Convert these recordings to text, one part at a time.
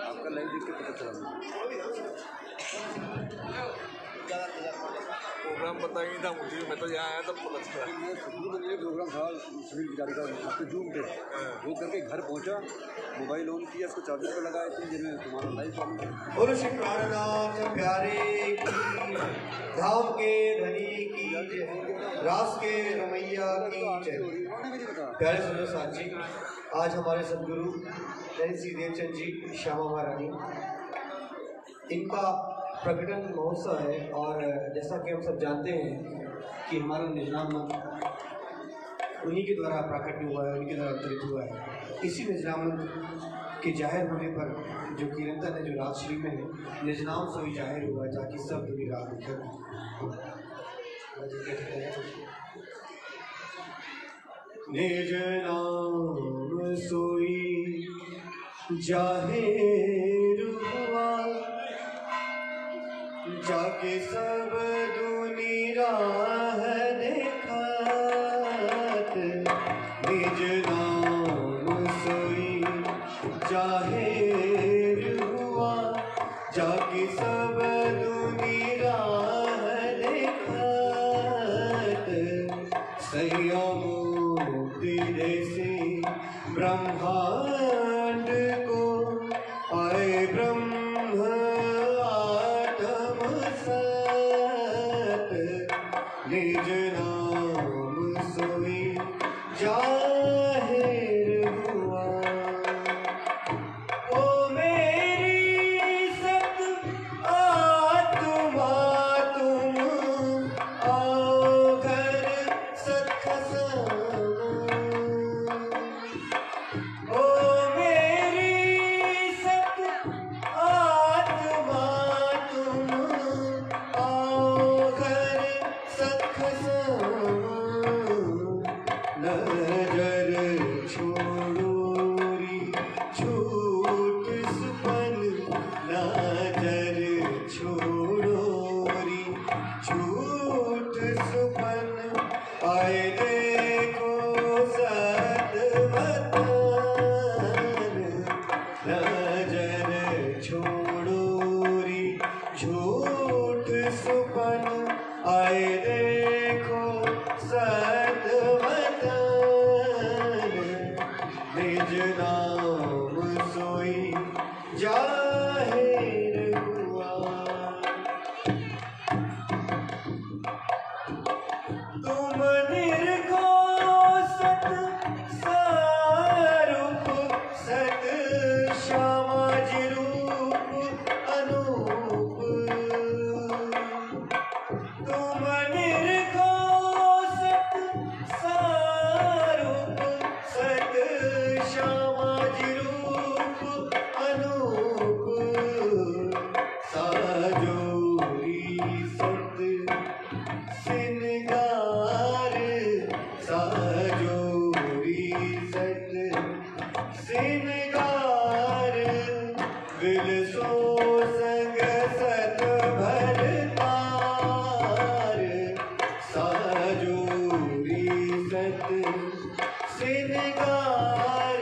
आपका लाइव देख के पता चला प्रोग्राम पता ही नहीं था मुझे, मैं तो यहाँ आया तब पता चला। प्रोग्राम था सुनील गिटारी का, आपके जूम पे वो करके घर पहुँचा, मोबाइल ऑन किया, उसको चार्जर पे लगाए थे, जिनमें तुम्हारा लाइव प्रॉब्लम। बोलो श्री प्राणनाथ प्यारे की, धाम के धनी की जय, रास के रमैया की जय। प्यारे सुनो साथ जी, आज हमारे सदगुरु जैन श्री देवचंद जी, श्यामा महारानी, इनका प्रकटन महोत्सव है। और जैसा कि हम सब जानते हैं कि हमारा निजनाम उन्हीं के द्वारा प्राकट्य हुआ है, उन्हीं के द्वारा अवतरित हुआ है। इसी निजनाम के जाहिर होने पर जो कीर्तन है, जो राजश्री में है, निजनाम सोई जाहिर हुआ ताकि सब दुनिया रात उठे। निज नाम सोई जाहिर हुआ जाके सब दुनिया है देखत। निज नाम सोई जाहिर हुआ जाके सब दुनिया है देखत। संयम जैसे ब्रह्मांड को आए ब्रह्म आत्म सत। निज नाम सोई जाहिर हुआ। ओ मेरी सत आत्मा तुम आओ घर सत्संग। ओ मेरी सत आत्मा तुम आओ घर सत्संग। नजर छोड़ो री छूट सुपन, नजर छोड़ो री छूट सुपन। आए देखो सतवतन, नजर छोड़ो री झूठ सुपन। आए देखो सतवतन। निज नाम सोई जाहिर हुआ। तुम निर्गो सत स्वरूप, सत श्यामा जी रूप अनूप। तुम निर्गो सत स्वरूप, सत श्यामा जी रूप अनूप। साजोरी सत सिनगार, साजोरी सत सिनगार। विलसो संग सत भरतार, साजोरी सत सिनगार।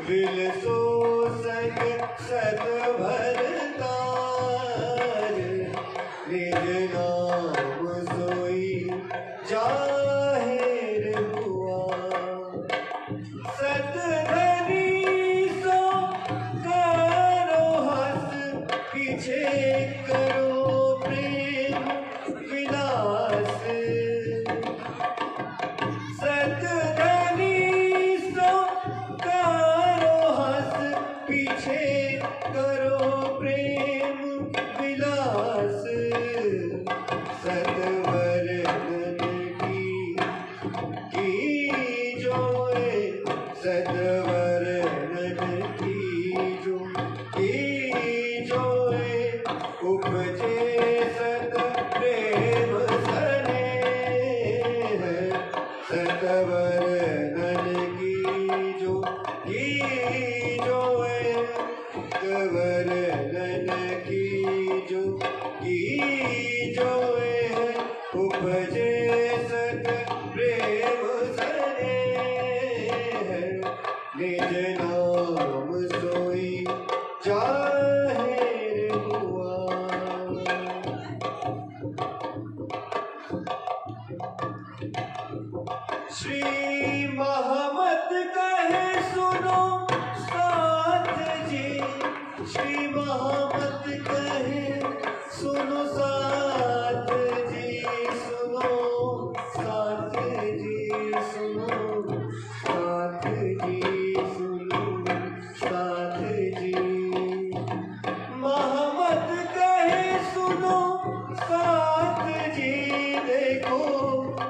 विलसो संग सत भरतार। निज नाम सोई जाहिर हुआ। सत धनी सो करो हस, पीछे करो प्रेम विलास। सत धनी सो करो हस, पीछे करो प्रेम विलास। सतवरन की जोए, सतवरन की जो वर्णन की जो उपजे सत प्रेम सने निज नाम सोई जाहिर हुआ। श्री महमद कहे सुनो साथ जी, श्री महमद कहे सुनो साथ जी, सुनो साथ जी, सुनो साथ जी, सुनो साथ जी। महमद कहे सुनो साथ जी, देखो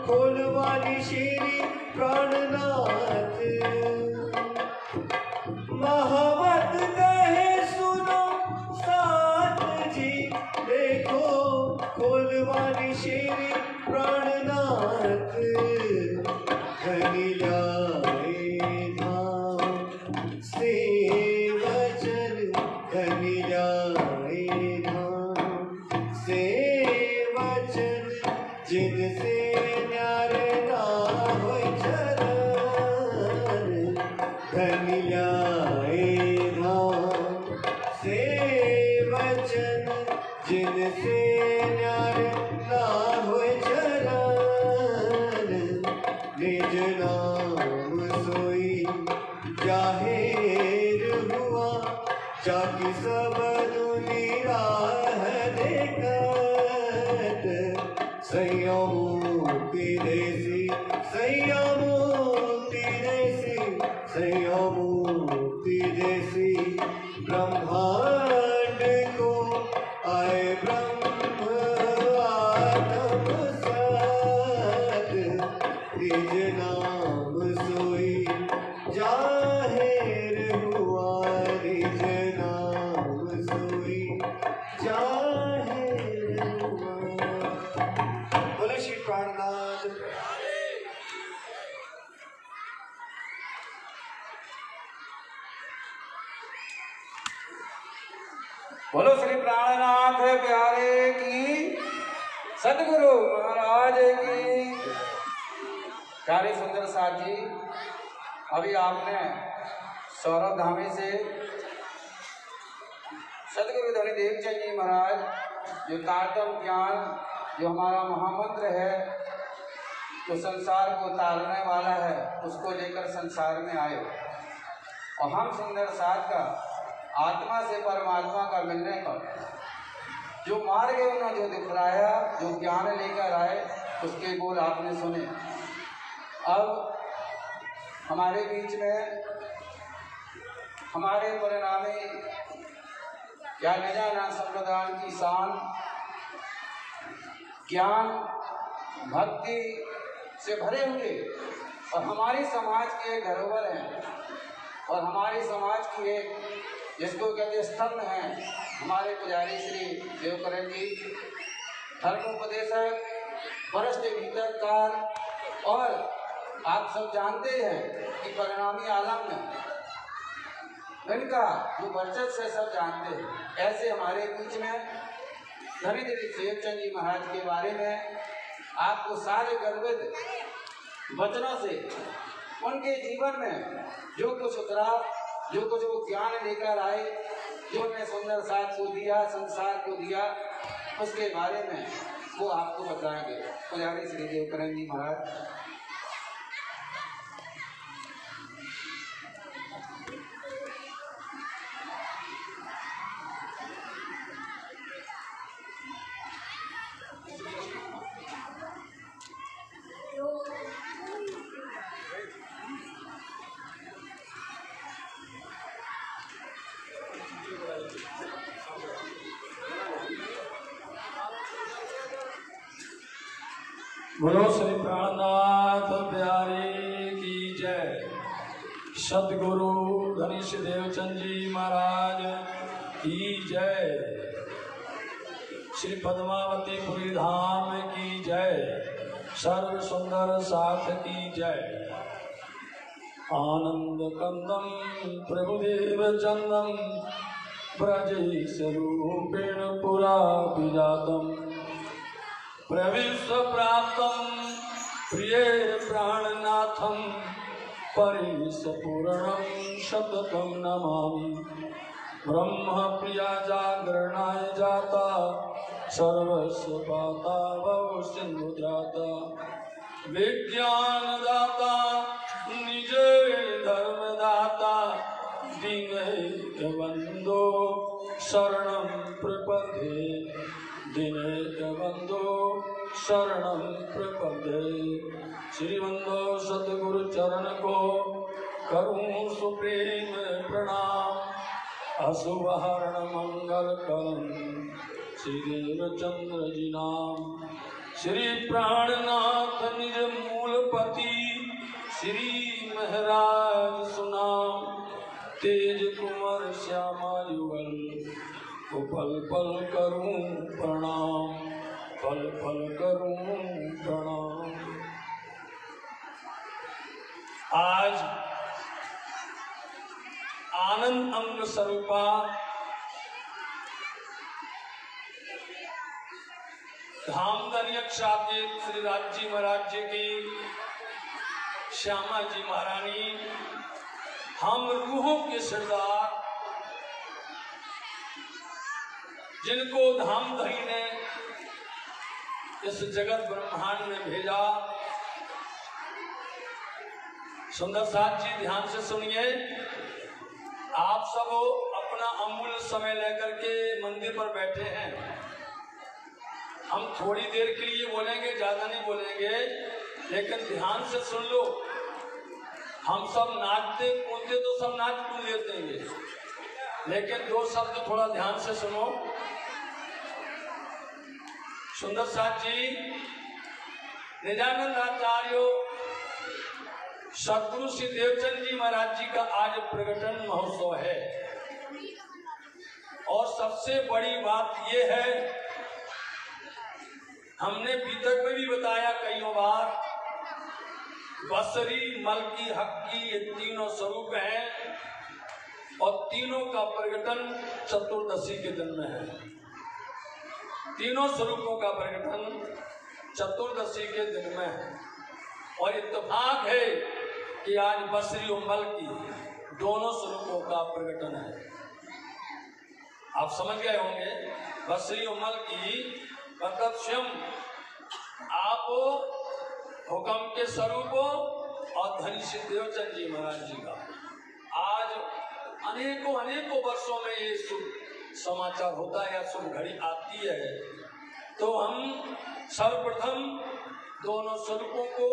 खोलवाली शेरी प्राणनाथ। महमद कहे सुनो साथ जी, देखो खोलवाली शेरी प्राणनाथ। धनी लाए धाम से वचन, धनी लाए धाम से वचन, जिनसे न्यारे ना होय चरण। धनी लाए धाम से वचन, जिनसे न्यारे ना होय चरण। निज नाम सोई जाहिर हुआ, जाकी सब दुनिया देखत। संयमूर्ति देसी, संयमूर्ति देसी, संयमूर्ति देसी। ब्रह्मांड को आए ब्रह्म आत्मसत। निज नाम सोई जाहिर हुआ, निज नाम सोई जाहिर हुआ। बोले श्री प्राणनाथ। बोलो श्री प्राणनाथ प्यारे की, सदगुरु महाराज की। प्यारे सुंदर साथ जी, अभी आपने सौरभ धामी से सदगुरु धनीदेव चंद जी महाराज जो तारतम ज्ञान जो हमारा महामंत्र है, जो संसार को तारने वाला है, उसको लेकर संसार में आए। और हम सुंदर साथ का आत्मा से परमात्मा का मिलने पर जो मार्ग है उन्होंने जो दिखलाया, जो ज्ञान लेकर आए, उसके बोल आपने सुने। अब हमारे बीच में हमारे परिणामी या निजाना संप्रदाय की शान ज्ञान भक्ति से भरे हुए और हमारी समाज के धरोहर हैं, और हमारी समाज की एक जिसको कहते स्तंभ हैं हमारे पुजारी श्री देवकरण जी, धर्मोपदेशक, वरिष्ठ गीतकार। और आप सब जानते हैं कि परिणामी आलम में इनका जो वर्चस्व से सब जानते हैं। ऐसे हमारे बीच में धनीदेव चंद जी महाराज के बारे में आपको सारे गर्वित वचनों से उनके जीवन में जो कुछ उतरा, जो कुछ वो ज्ञान लेकर आए, जो उन्हें सुंदर साथ को दिया, संसार को दिया, उसके बारे में वो आपको बताएंगे पुजारी श्री देवकरण जी महाराज। बोलो श्री प्राणनाथ प्यारे की जय। सदगुरु धनीश देवचंद जी महाराज की जय। श्री पद्मावतीपुरी धाम की जय। सर्व सुंदर साथ की जय। आनंद कंदम प्रभुदेव चंदम ब्रजेश रूपेण पुरा विजातम प्रविश्व प्राप्तम प्रिय प्राणनाथम परेश पूर्णम शततम नमामि ब्रह्म प्रिया जागरणाय जाता सर्वस्व पाता भव सिंधुदाता विज्ञान दाता निज धर्म दाता दीनैक बंधो शरणं प्रपद्ये दीनैक बंधो शरणं प्रपद्ये। श्रीबंधो सतगुरु चरण को करूं सुप्रेम प्रणाम अशुभ हरण मंगल करम श्रीदेव चंद्र जी नाम। श्री प्राणनाथ निज मूलपति श्री महराज सुनाम तेज कुमार श्यामा युगल को पल पल करूं प्रणाम पल पल करूं प्रणाम। आज आनंद अंग स्वरूपा धामधनी ख्याति श्री राज्य महाराज जी की श्यामा जी महारानी हम रूहों के सरदार जिनको धामधनी ने इस जगत ब्रह्मांड में भेजा। सुंदर साथ जी ध्यान से सुनिए। आप सब अपना अमूल्य समय लेकर के मंदिर पर बैठे हैं। हम थोड़ी देर के लिए बोलेंगे, ज्यादा नहीं बोलेंगे, लेकिन ध्यान से सुन लो। हम सब नाचते कूदते तो सब नाच कूद लेते हैं, लेकिन दो शब्द थोड़ा ध्यान से सुनो। सुंदर साथ जी निजानंद आचार्य सतगुरु श्री देवचंद जी महाराज जी का आज प्रकटन महोत्सव है। और सबसे बड़ी बात यह है, हमने बीतक में भी बताया कईयों बार, बसरी मलकी हक्की ये तीनों स्वरूप हैं और तीनों का प्रकटन चतुर्दशी के दिन में है। तीनों स्वरूपों का प्रकटन चतुर्दशी के दिन में है। और इत्तेफाक है कि आज बसरी और मलकी दोनों स्वरूपों का प्रकटन है। आप समझ गए होंगे, बसरी और मलकी मतलब स्वयं आप हुक्म के स्वरूप और धनी श्री देवचंद जी महाराज जी का आज अनेकों वर्षों में ये शुभ समाचार होता है या शुभ घड़ी आती है। तो हम सर्वप्रथम दोनों स्वरूपों को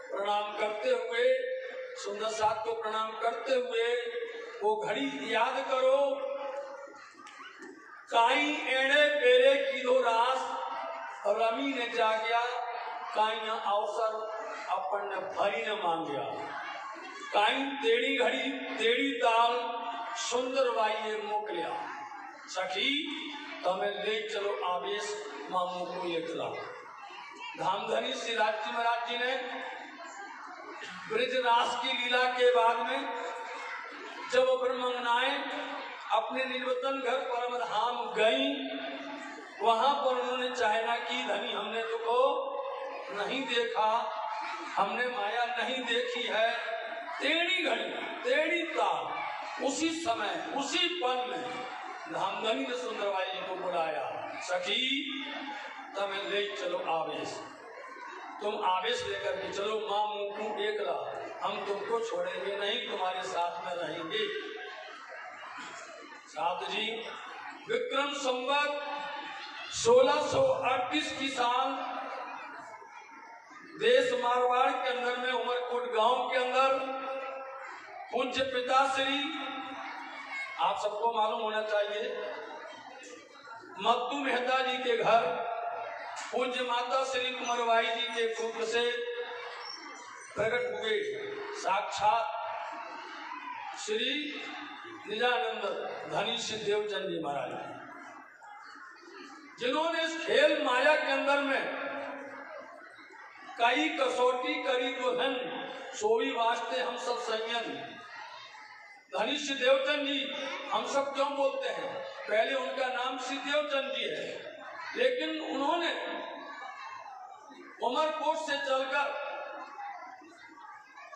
प्रणाम करते हुए, सुंदर साथ को प्रणाम करते हुए वो घड़ी याद करो। काई एड़े पेरे की दो रास रमी ने जागया, काई अवसर अपन ने भरी ने मांगया। काई तेड़ी घड़ी तेड़ी ताल सुंदर वाइये मोकलिया। सखी तमें ले चलो आवेश मामू को एकला। धामधनी श्री राज्य महाराज जी ने ब्रजरास की लीला के बाद में जब ब्रह्मंगनाएं अपने निर्वतन घर परम धाम गई, वहां पर उन्होंने चाहना की, धनी हमने तुमको नहीं देखा, हमने माया नहीं देखी है। तेड़ी घड़ी तेड़ी ताल उसी समय उसी पल में धामधनी ने सुंदरबाई जी को बुलाया। सखी तमें ले चलो आवेश, तुम आवेश लेकर के चलो। माँ मुंह एकला, हम तुमको छोड़ेंगे नहीं, तुम्हारे साथ में रहेंगे। साथ जी विक्रम संवत 1638 की साल देश मारवाड़ के अंदर में उमरकोट गांव के अंदर पूज्य पिताश्री, आप सबको मालूम होना चाहिए, मत्तू मेहता जी के घर पूज्य माता श्री कुंवरबाई जी के पुत्र से प्रकट हुए साक्षात श्री निजानंद धनी श्री देवचंद जी महाराज, जिन्होंने इस खेल माया के अंदर में कई कसौटी करी दुल्हन, सोई वास्ते हम सब संयम। धनी श्री देवचंद जी हम सब क्यों बोलते हैं? पहले उनका नाम श्री देवचंद जी है, लेकिन उन्होंने उमरकोट से चलकर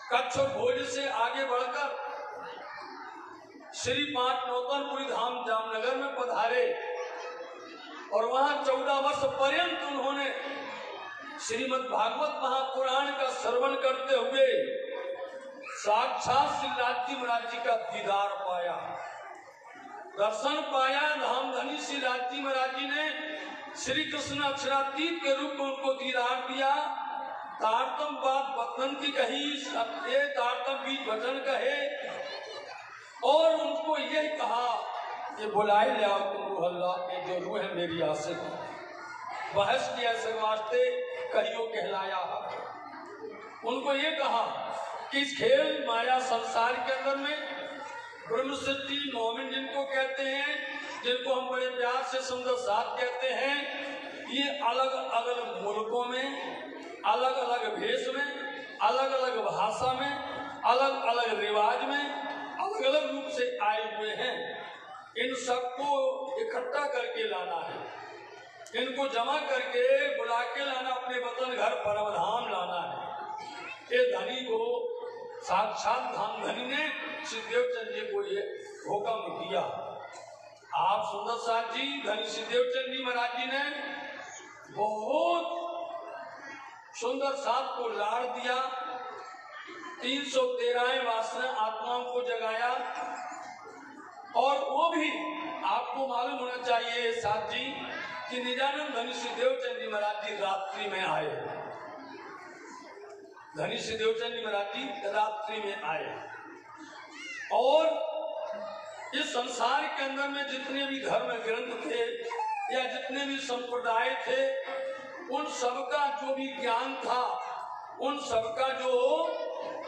कच्छ और भोज से आगे बढ़कर श्री पांच नौतनपुरी धाम जामनगर में पधारे और वहां 14 वर्ष पर्यंत उन्होंने श्रीमद् भागवत महापुराण का श्रवण करते हुए साक्षात श्री लालजी महाराज जी का दीदार पाया, दर्शन पाया। धाम धनी श्री लालजी महाराज जी ने श्री कृष्ण अक्षरातीत के रूप में उनको दीदार दिया। तारतम बात वतन की कही, सत्य तारतम बीच वचन कहे और उनको यही कहा कि बुलाए ले आओ तुम रूह अल्लाह के जो रूह है मेरी आशिक, बहस किया से वास्ते कहियो कहलाया। उनको ये कहा कि इस खेल माया संसार के अंदर में ब्रह्म सृष्टि मोमिन जिनको कहते हैं, जिनको हम बड़े प्यार से सुंदर साथ कहते हैं, ये अलग अलग मुल्कों में, अलग अलग भेष में, अलग अलग भाषा में, अलग अलग रिवाज में, अलग अलग रूप से आए हुए हैं। इन सबको इकट्ठा करके लाना है, इनको जमा करके बुला के लाना, अपने वतन घर परमधाम लाना है। ये धनी को साक्षात धाम धनी ने श्री देवचंद जी को ये हुक्म दिया। आप सुंदर साथ जी धनी श्री देवचंद जी महाराज जी ने बहुत सुंदर साथ को लाड़ दिया, 313 वासना आत्माओं को जगाया। और वो भी आपको मालूम होना चाहिए साथ जी कि निजानंद धनी श्री देवचंद जी महाराज जी रात्रि में आए, धनी श्री देवचंद जी महाराज जी रात्रि में आए। और इस संसार के अंदर में जितने भी धर्म ग्रंथ थे या जितने भी संप्रदाय थे, उन सबका जो भी ज्ञान था, उन सबका जो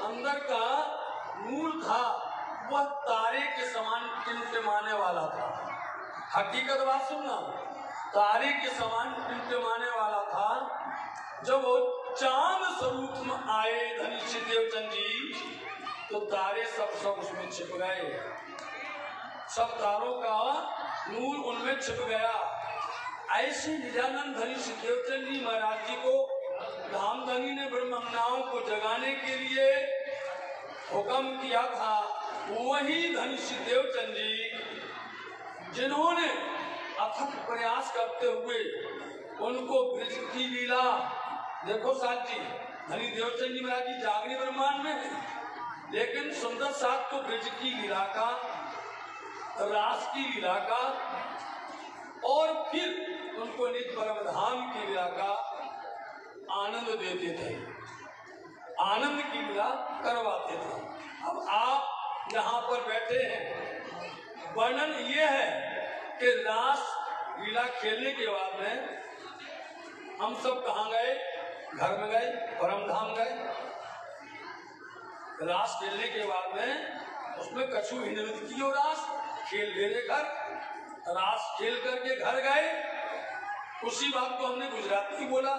अंदर का मूल था, वह तारे के समान टिमटिमाने वाला था। हकीकत बात सुनना, तारे के समान टिमटिमाने वाला था। जब वो चांद स्वरूप में आए धनी श्री देवचंद जी, तो तारे सब उसमें छिप गए, सब तारों का नूर उनमें छिप गया। ऐसे निजानंद धनी श्री देवचंद जी महाराज जी को धाम धनी ने ब्रह्मज्ञाओं को जगाने के लिए हुक्म किया था। वही धनी श्री देवचंद जी जिन्होंने अथक प्रयास करते हुए उनको ब्रज की लीला, देखो साथ जी धनी देवचंद जी महाराज जी जागरी ब्रह्मांड में है, लेकिन सुंदर साथ को ब्रज की लीला का, रास की लीला का और फिर उनको निज परमधाम की लीला का आनंद देते थे, आनंद की लीला करवाते थे। अब आप यहाँ पर बैठे हैं, वर्णन ये है कि रास लीला खेलने के बाद में हम सब कहाँ गए? घर में गए, परमधाम गए। रास खेलने के बाद में उसमें कछु ही नृत्य की और रास खेल मेरे घर, रास खेल करके घर गए। उसी बात को हमने गुजराती बोला,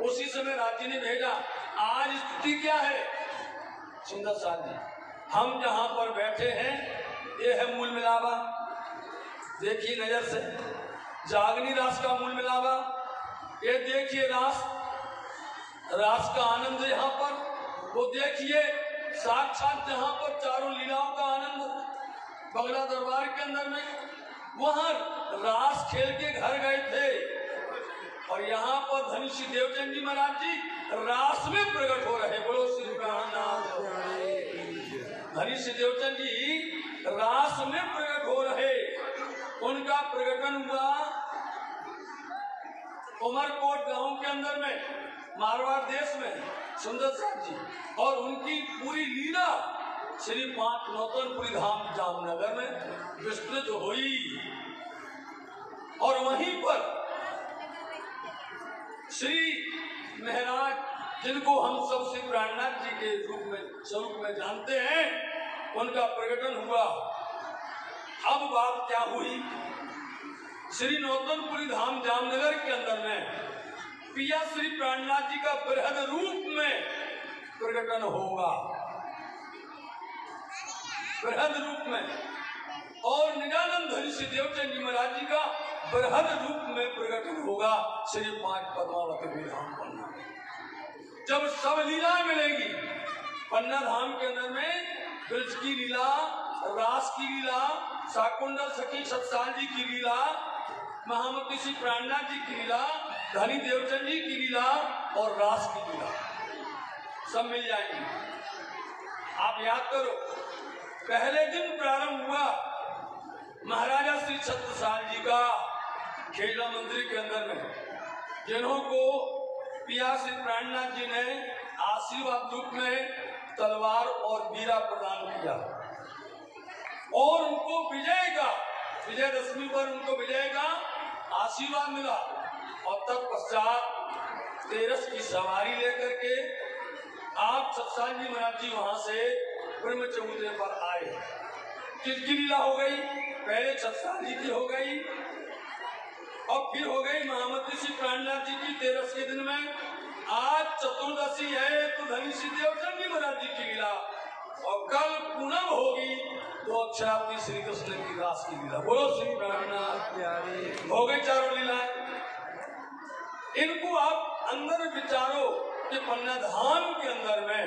उसी समय राजी ने भेजा। आज स्थिति क्या है सुंदर साथ जी, हम जहां पर बैठे हैं ये है मूल मिलावा, देखिए नजर से, जागनी रास का मूल मिलावा। ये देखिए रास, रास का आनंद यहाँ पर, वो देखिए साक्षात जहाँ पर चारों लीलाओं का आनंद बगला दरबार के अंदर में, वहां रास खेल के घर गए थे और यहाँ पर धनी श्री देवचंद जी महाराज जी रास में प्रकट हो रहे। बोलो श्री प्राणनाथ। धनी श्री देवचंद जी रास में प्रकट हो रहे। उनका प्रकटन हुआ उमरकोट गांव के अंदर में, मारवाड़ देश में, सुंदर साथ जी। और उनकी पूरी लीला श्री पांच नौतनपुरी धाम जामनगर में विस्तृत हुई। और वहीं पर श्री महाराज जिनको हम सब श्री प्राणनाथ जी के रूप में स्वरूप में जानते हैं, उनका प्रकटन हुआ। अब बात क्या हुई? श्री नौतनपुरी धाम जामनगर के अंदर में पिया श्री प्राणनाथ जी का बृहद रूप में प्रकटन होगा, बृहद रूप में, और निरानंद धनी श्री देवचंद जी महाराज जी का बृहद रूप में प्रकटन होगा श्री 5 पद्मावती विधान पन्ना। जब सब लीला मिलेगी पन्ना धाम के अंदर में, ब्रज की लीला, रास की लीला, शाकुंडल सखी सत्साल जी की लीला, महामती श्री प्राणनाथ जी की लीला, धनी देवचंद जी की लीला और रास की लीला सब मिल जाएंगी। आप याद करो, पहले दिन प्रारंभ हुआ महाराजा श्री छत्रसाल जी का खेला मंदिर के अंदर में, जिन्हों को पिया श्री प्राणनाथ जी ने आशीर्वाद रूप में तलवार और वीरा प्रदान किया और उनको विजयदशमी पर उनको विजय का आशीर्वाद मिला। और तत्पश्चात तेरस की सवारी लेकर के आप सत्साल जी महाराज जी वहां से ब्रह्म चबूतरे पर आए। किसकी लीला हो गई? पहले सत्साल जी की हो गई और फिर हो गई महामती श्री प्राणनाथ जी की तेरस के दिन में। आज चतुर्दशी है तो धनी श्री देवचंद जी महाराज जी की लीला, और कल पूनम होगी तो अक्षरावती श्री कृष्ण की रास की लीला। बोलो श्री प्राणनाथ प्यारे। हो गई चारों लीलाएं। इनको आप अंदर विचारो कि पन्ना धाम के अंदर में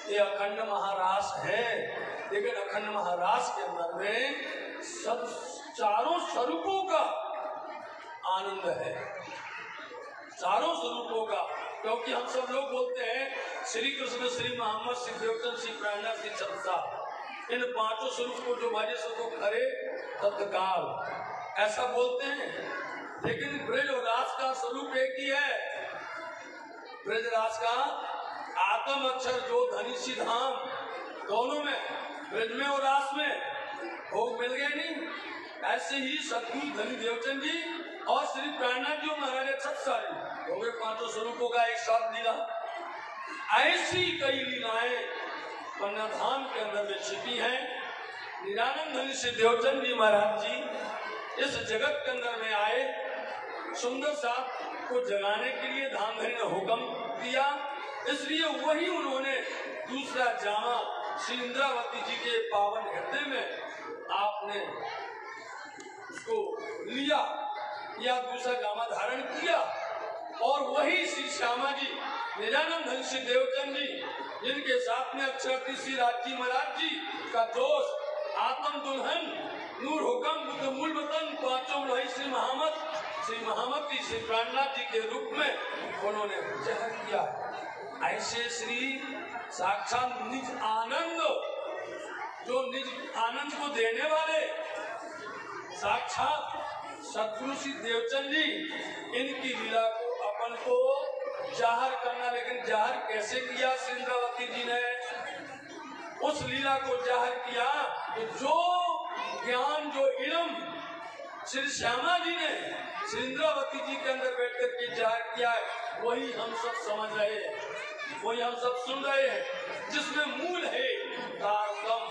ये अखंड महारास है, लेकिन अखंड महारास के अंदर में सब चारों स्वरूपों का आनंद है, चारों स्वरूपों का। क्योंकि हम सब लोग बोलते हैं श्री कृष्ण, श्री मोहम्मद, श्री देवचंद, श्री प्राणनाथ, श्री छत्रसाल, इन पांचों स्वरूप को जो बाजे सबको करे तत्काल, ऐसा बोलते हैं। लेकिन ब्रज और रास का स्वरूप एक ही है। ब्रज रास का आत्म अक्षर जो धनी सी धाम, दोनों में, ब्रज में और रास में भोग मिल गए नहीं। ऐसे ही सतगुरु धनी देवचंद जी और श्री प्राणनाथ जी महाराज छत्रसाल हो गए पांचों स्वरूपों का एक साथ लीला। ऐसी कई लीलाएं पन्ना धाम के अंदर में छिपी हैं। निरानंद धनी श्री देवचंद जी महाराज जी इस जगत के अंदर में आए, सुंदर साथ को जगाने के लिए धाम धनी ने हुक्म दिया, इसलिए वही उन्होंने दूसरा जामा श्री इंद्रावती जी के पावन हृदय में आपने उसको लिया या दूसरा जामा धारण किया। और वही श्री श्यामा जी, निरानंद धनी श्री देवचंद जी, जिनके साथ में अक्षरती श्री राजी महाराज जी का दोस्त आत्म दुल्हन नूर हुक्म बुद्ध मूल वतन पांचों वही श्री महामती श्री प्राणनाथ जी के रूप में उन्होंने जहर किया। ऐसे श्री साक्षात निज आनंद, जो निज आनंद को देने वाले साक्षात सतगुरु श्री देवचंद जी, इनकी लीला को अपन को जाहिर करना। लेकिन जाहिर कैसे किया? इंद्रावती जी ने उस लीला को जाहिर किया कि जो ज्ञान, जो इल्म श्री श्यामा जी ने श्री इंद्रावती जी के अंदर बैठ कर के जाहिर किया है, वही हम सब समझ रहे हैं, वही हम सब सुन रहे हैं, जिसमें मूल है तारतम।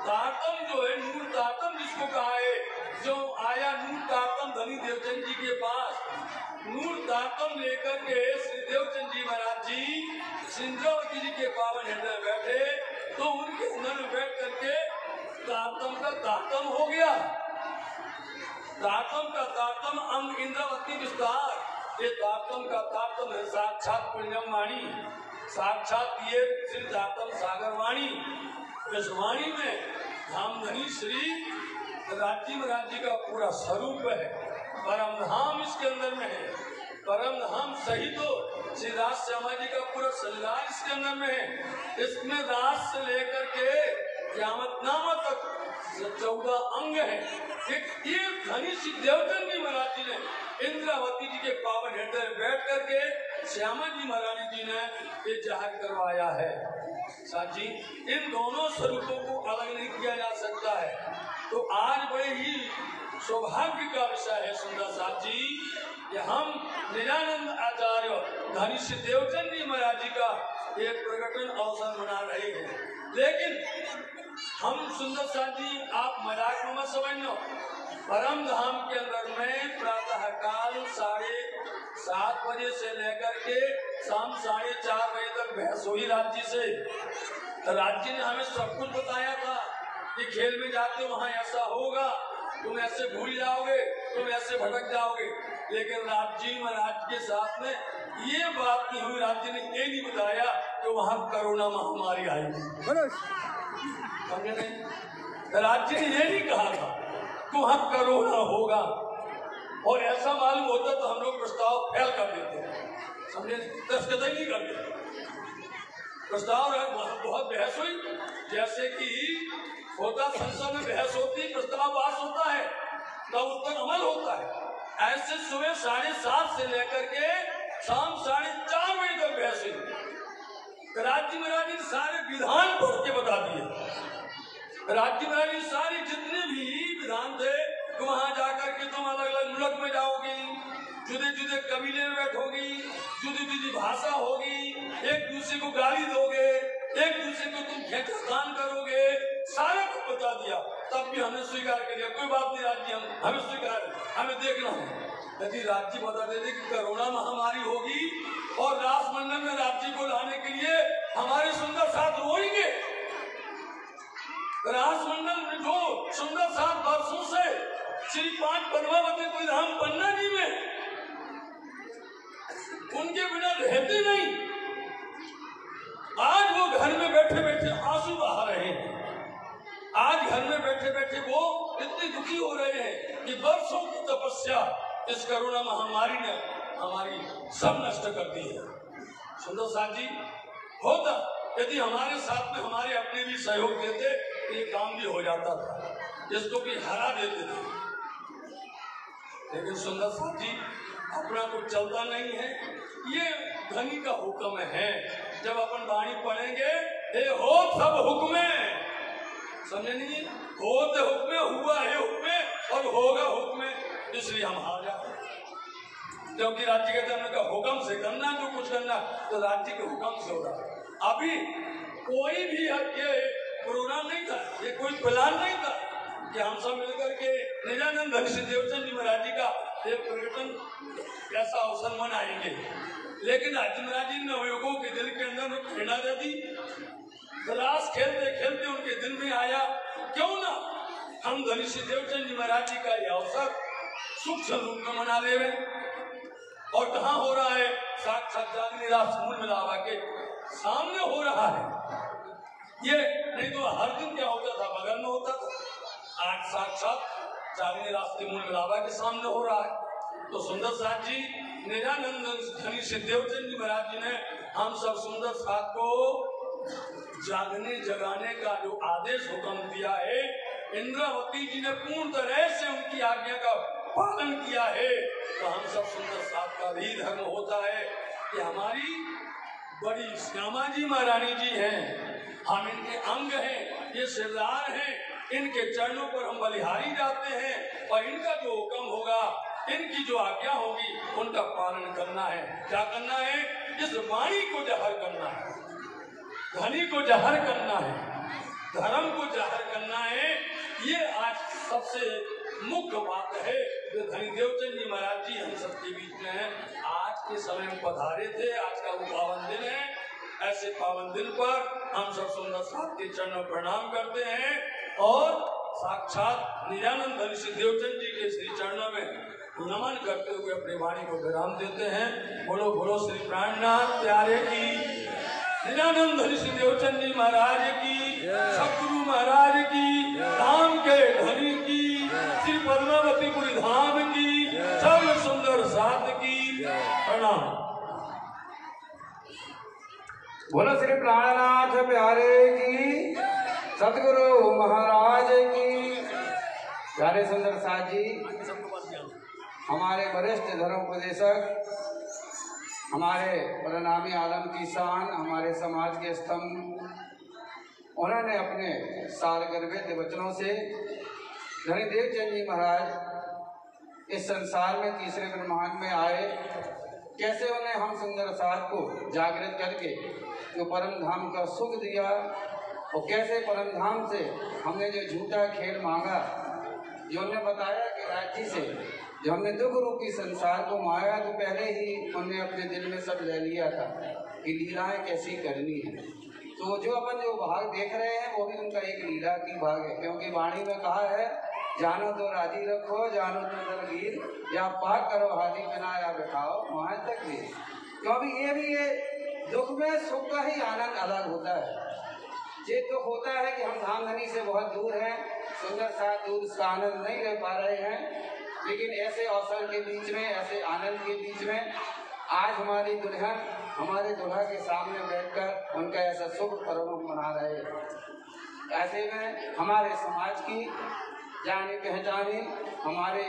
तारतम जो है, नूर तारतम जिसको कहा है, जो आया नूर तारतम धनी देवचंद जी के पास, नूर तारतम लेकर के श्री देवचंद जी महाराज जी श्री इंद्रावती जी के पावन हृदय में बैठे, तो उनके अंदर में बैठ करके तारतम का तारतम हो गया। तारतम का तारतम अंग इंद्रावती विस्तार, ये तारतम का तारतम है साक्षात पुण्यम वाणी, साक्षात ये श्री तारतम सागर वाणी। इस वाणी में धामधनी श्री राजी महाराज जी का पूरा स्वरूप है। परम धाम इसके अंदर में है, परम धाम सही तो श्री राज श्यामा जी का पूरा संलाप इसके अंदर में है। इसमें राज से लेकर के क्यामतनामा तक 14 अंग है। एक धनी श्री देवचंद जी महाराज जी ने इंद्रावती जी के पावन हृदय में बैठ करके श्यामा जी महारानी जी ने ये जाहिर करवाया है। साथी, इन दोनों स्वरूपों को अलग नहीं किया जा सकता है। तो आज बड़े ही सौभाग्य का विषय है सुंदर साथ जी कि हम निरानंद आचार्य धनी श्री देवचंद जी महाराज जी का एक प्रकटन अवसर मना रहे हैं। लेकिन हम सुंदर साथ जी, आप मजाक में मत समझना, परम धाम के अंदर में प्रातः काल 7 बजे से लेकर के शाम 4:30 बजे तक बहस हुई राज्य से। तो राज्य ने हमें सब कुछ बताया था कि खेल में जाते वहाँ ऐसा होगा, तुम ऐसे भूल जाओगे, तुम ऐसे भटक जाओगे। लेकिन राज्य महाराज के साथ में ये बात नहीं हुई। राज्य ने ये नहीं बताया कि वहाँ कोरोना महामारी आएगी, समझे नहीं? राज्य ने ये नहीं कहा था कि वहाँ कोरोना होगा, और ऐसा मालूम होता तो हम लोग प्रस्ताव फेल कर देते, समझे? दस्तखत नहीं करते। प्रस्ताव बहुत बहस हुई, जैसे कि होता संसद में बहस होती, प्रस्ताव पास होता है तब उस पर अमल होता है। ऐसे सुबह 7:30 से लेकर के शाम 4:30 बजे तक बहस हुई। राज्य महाराज ने सारे विधान पढ़ के बता दिए। राज्य महाराज ने सारे जितने भी विधान थे कि वहां जाकर के तुम अलग अलग मुल्क में जाओगी, जुदे जुदे कबीले में बैठोगी, जुदी जुदी भाषा होगी, एक दूसरे को गाली दोगे, एक दूसरे को तुम खेचातान करोगे, सारा कुछ बता दिया। तब भी हमने स्वीकार कर लिया, कोई बात नहीं राज्य, हमें स्वीकार, हमें देखना है। यदि राज्य बता देते कि कोरोना महामारी होगी और राष्ट्रमंडल में राज्य को लाने के लिए हमारे सुंदर साथ रोएंगे, राष्ट्रमंडल में जो सुंदर 7 वर्षों से श्री 5 पद्मावती कोई धाम पन्ना जी में उनके बिना रहते नहीं, आज वो घर में बैठे बैठे आंसू बहा रहे हैं। आज घर में बैठे बैठे वो इतने दुखी हो रहे हैं कि वर्षों की तपस्या इस कोरोना महामारी ने हमारी सब नष्ट कर दी है। सुंदर साथ जी, होता यदि हमारे साथ में हमारे अपने भी सहयोग देते तो ये काम भी हो जाता था, इसको भी हरा देते थे। लेकिन सुंदर साथ जी, अपना कुछ चलता नहीं है, ये धनी का हुक्म है। जब अपन वाणी पढ़ेंगे, हे हो सब हुक्मे, समझे नहीं? होते हुक्मे, हुआ है हुक्मे और होगा हुक्मे, इसलिए हम हार जाते हैं। क्योंकि राज्य के धर्म का हुक्म से करना, जो कुछ करना तो राज्य के हुक्म से हो रहा। अभी कोई भी ये प्रोग्राम नहीं था, ये कोई प्लान नहीं था कि हम सब मिलकर के निजानंद धनी श्री देवचंद जी महाराज जी का एक पर्यटन ऐसा अवसर मनाएंगे। लेकिन राज्य महाराज जी नवयुगों के दिल के अंदर प्रेरणा दे दी, गलास खेलते खेलते उनके दिल में आया, क्यों ना हम धनी श्री देवचंद जी महाराज जी का यह अवसर सूक्ष्म रूप में मना ले रहे। और कहाँ हो रहा है? साक्षात जागने मूल मिलावा के सामने हो रहा है। ये नहीं तो हर दिन क्या होता था, बगल में होता था, आज साक्षात जागने रास्ते मूल मिलावा के सामने हो रहा है। तो सुंदर साथ जी, निजानंद धनी श्री देवचंद जी महाराज जी ने हम सब सुंदर साथ को जागने जगाने का जो आदेश हुक्म दिया है, इंद्रावती जी ने पूर्ण तरह से उनकी आज्ञा का पालन किया है। तो हम सब सुंदर साथ का भी धर्म होता है कि हमारी बड़ी श्यामा जी महारानी जी हैं, हम इनके अंग हैं, ये सिरदार हैं, इनके चरणों पर हम बलिहारी जाते हैं और इनका जो हुक्म होगा, इनकी जो आज्ञा होगी, उनका पालन करना है। क्या करना है? इस वाणी को जहर करना है, धनी को जहर करना है, धर्म को जहर करना है। ये आज सबसे मुख्य बात है जो धनी देवचंद जी महाराज जी हम सबके बीच में हैं। आज के समय में पधारे थे, आज का वो पावन दिन है। ऐसे पावन दिन पर हम सब सुंदर साथ के चरणों प्रणाम करते हैं और साक्षात निजानंद धनी श्री देवचंद जी के श्री चरणों में नमन करते हुए अपनी वाणी को विराम देते हैं। बोलो बोलो श्री प्राणनाथ प्यारे की, निजानंद धनी श्री देवचंद जी महाराज की, सतगुरु महाराज की, धाम के धनी की, श्री पद्मावतीपुरी धाम की, सब सुंदर साथ की प्रणाम। बोलो श्री प्राणनाथ प्यारे की, सतगुरु महाराज की। प्यारे सुंदर साथ जी, हमारे वरिष्ठ धर्मोपदेशक, हमारे प्रणामी आलम की शान, हमारे समाज के स्तंभ, उन्होंने अपने सारगर्भित वचनों से धनी देवचंद जी महाराज इस संसार में तीसरे ब्रह्मांड में आए, कैसे उन्हें हम सुंदर साथ को जागृत करके जो परम धाम का सुख दिया, और कैसे परम धाम से हमने जो झूठा खेल मांगा, जो उन्हें बताया कि राज्य से जो हमने दुख रूपी संसार को माया तो पहले ही हमने अपने दिल में सब ले लिया था कि लीलाएं कैसी करनी है। तो जो अपन जो भाग देख रहे हैं वो भी उनका एक लीला की भाग है, क्योंकि वाणी में कहा है जानो तो राजी रखो, जानो तो दलगीर, या पाक करो हाजी बिना या बिठाओ वहां तक भी। क्योंकि ये दुख में सुख का ही आनंद अलग होता है। ये दुख होता है कि हम धाम धनी से बहुत दूर हैं, सुंदर सा दूर उसका आनंद नहीं ले पा रहे हैं, लेकिन ऐसे अवसर के बीच में, ऐसे आनंद के बीच में आज हमारी दुल्हन हमारे दूल्हा के सामने बैठकर उनका ऐसा शुभ पर्व मना रहे हैं। ऐसे में हमारे समाज की जाने पहचाने, हमारे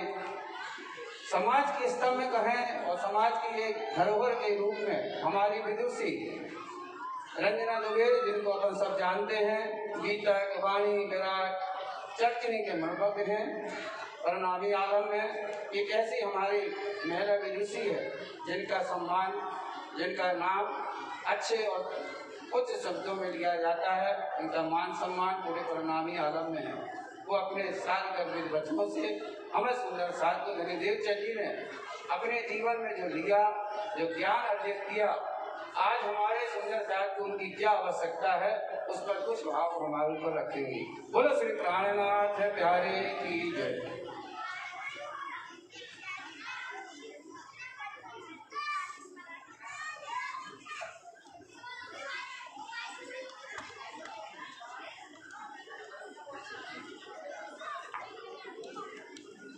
समाज के स्तंभ में कहें और समाज की एक धरोहर के रूप में हमारी विदुषी रंजना दुबे, जिनको अपन सब जानते हैं, गीतक, वाणी, विराट, चर्चनी के मणभक्त हैं, परिणामी आलम में एक ऐसी हमारी महिला विदुषी है जिनका सम्मान, जिनका नाम अच्छे और उच्च शब्दों में लिया जाता है, उनका मान सम्मान पूरे परिणामी आलम में है। वो अपने साल गर्भित बच्चों से हमें सुंदर साथ को धनीदेव जी ने अपने जीवन में जो लिया, जो ज्ञान अर्जित किया, आज हमारे सुंदर साथ को उनकी क्या आवश्यकता है उस पर कुछ भाव हमारे ऊपर रखेंगे। बोलो श्री प्राणनाथ प्यारे की जय।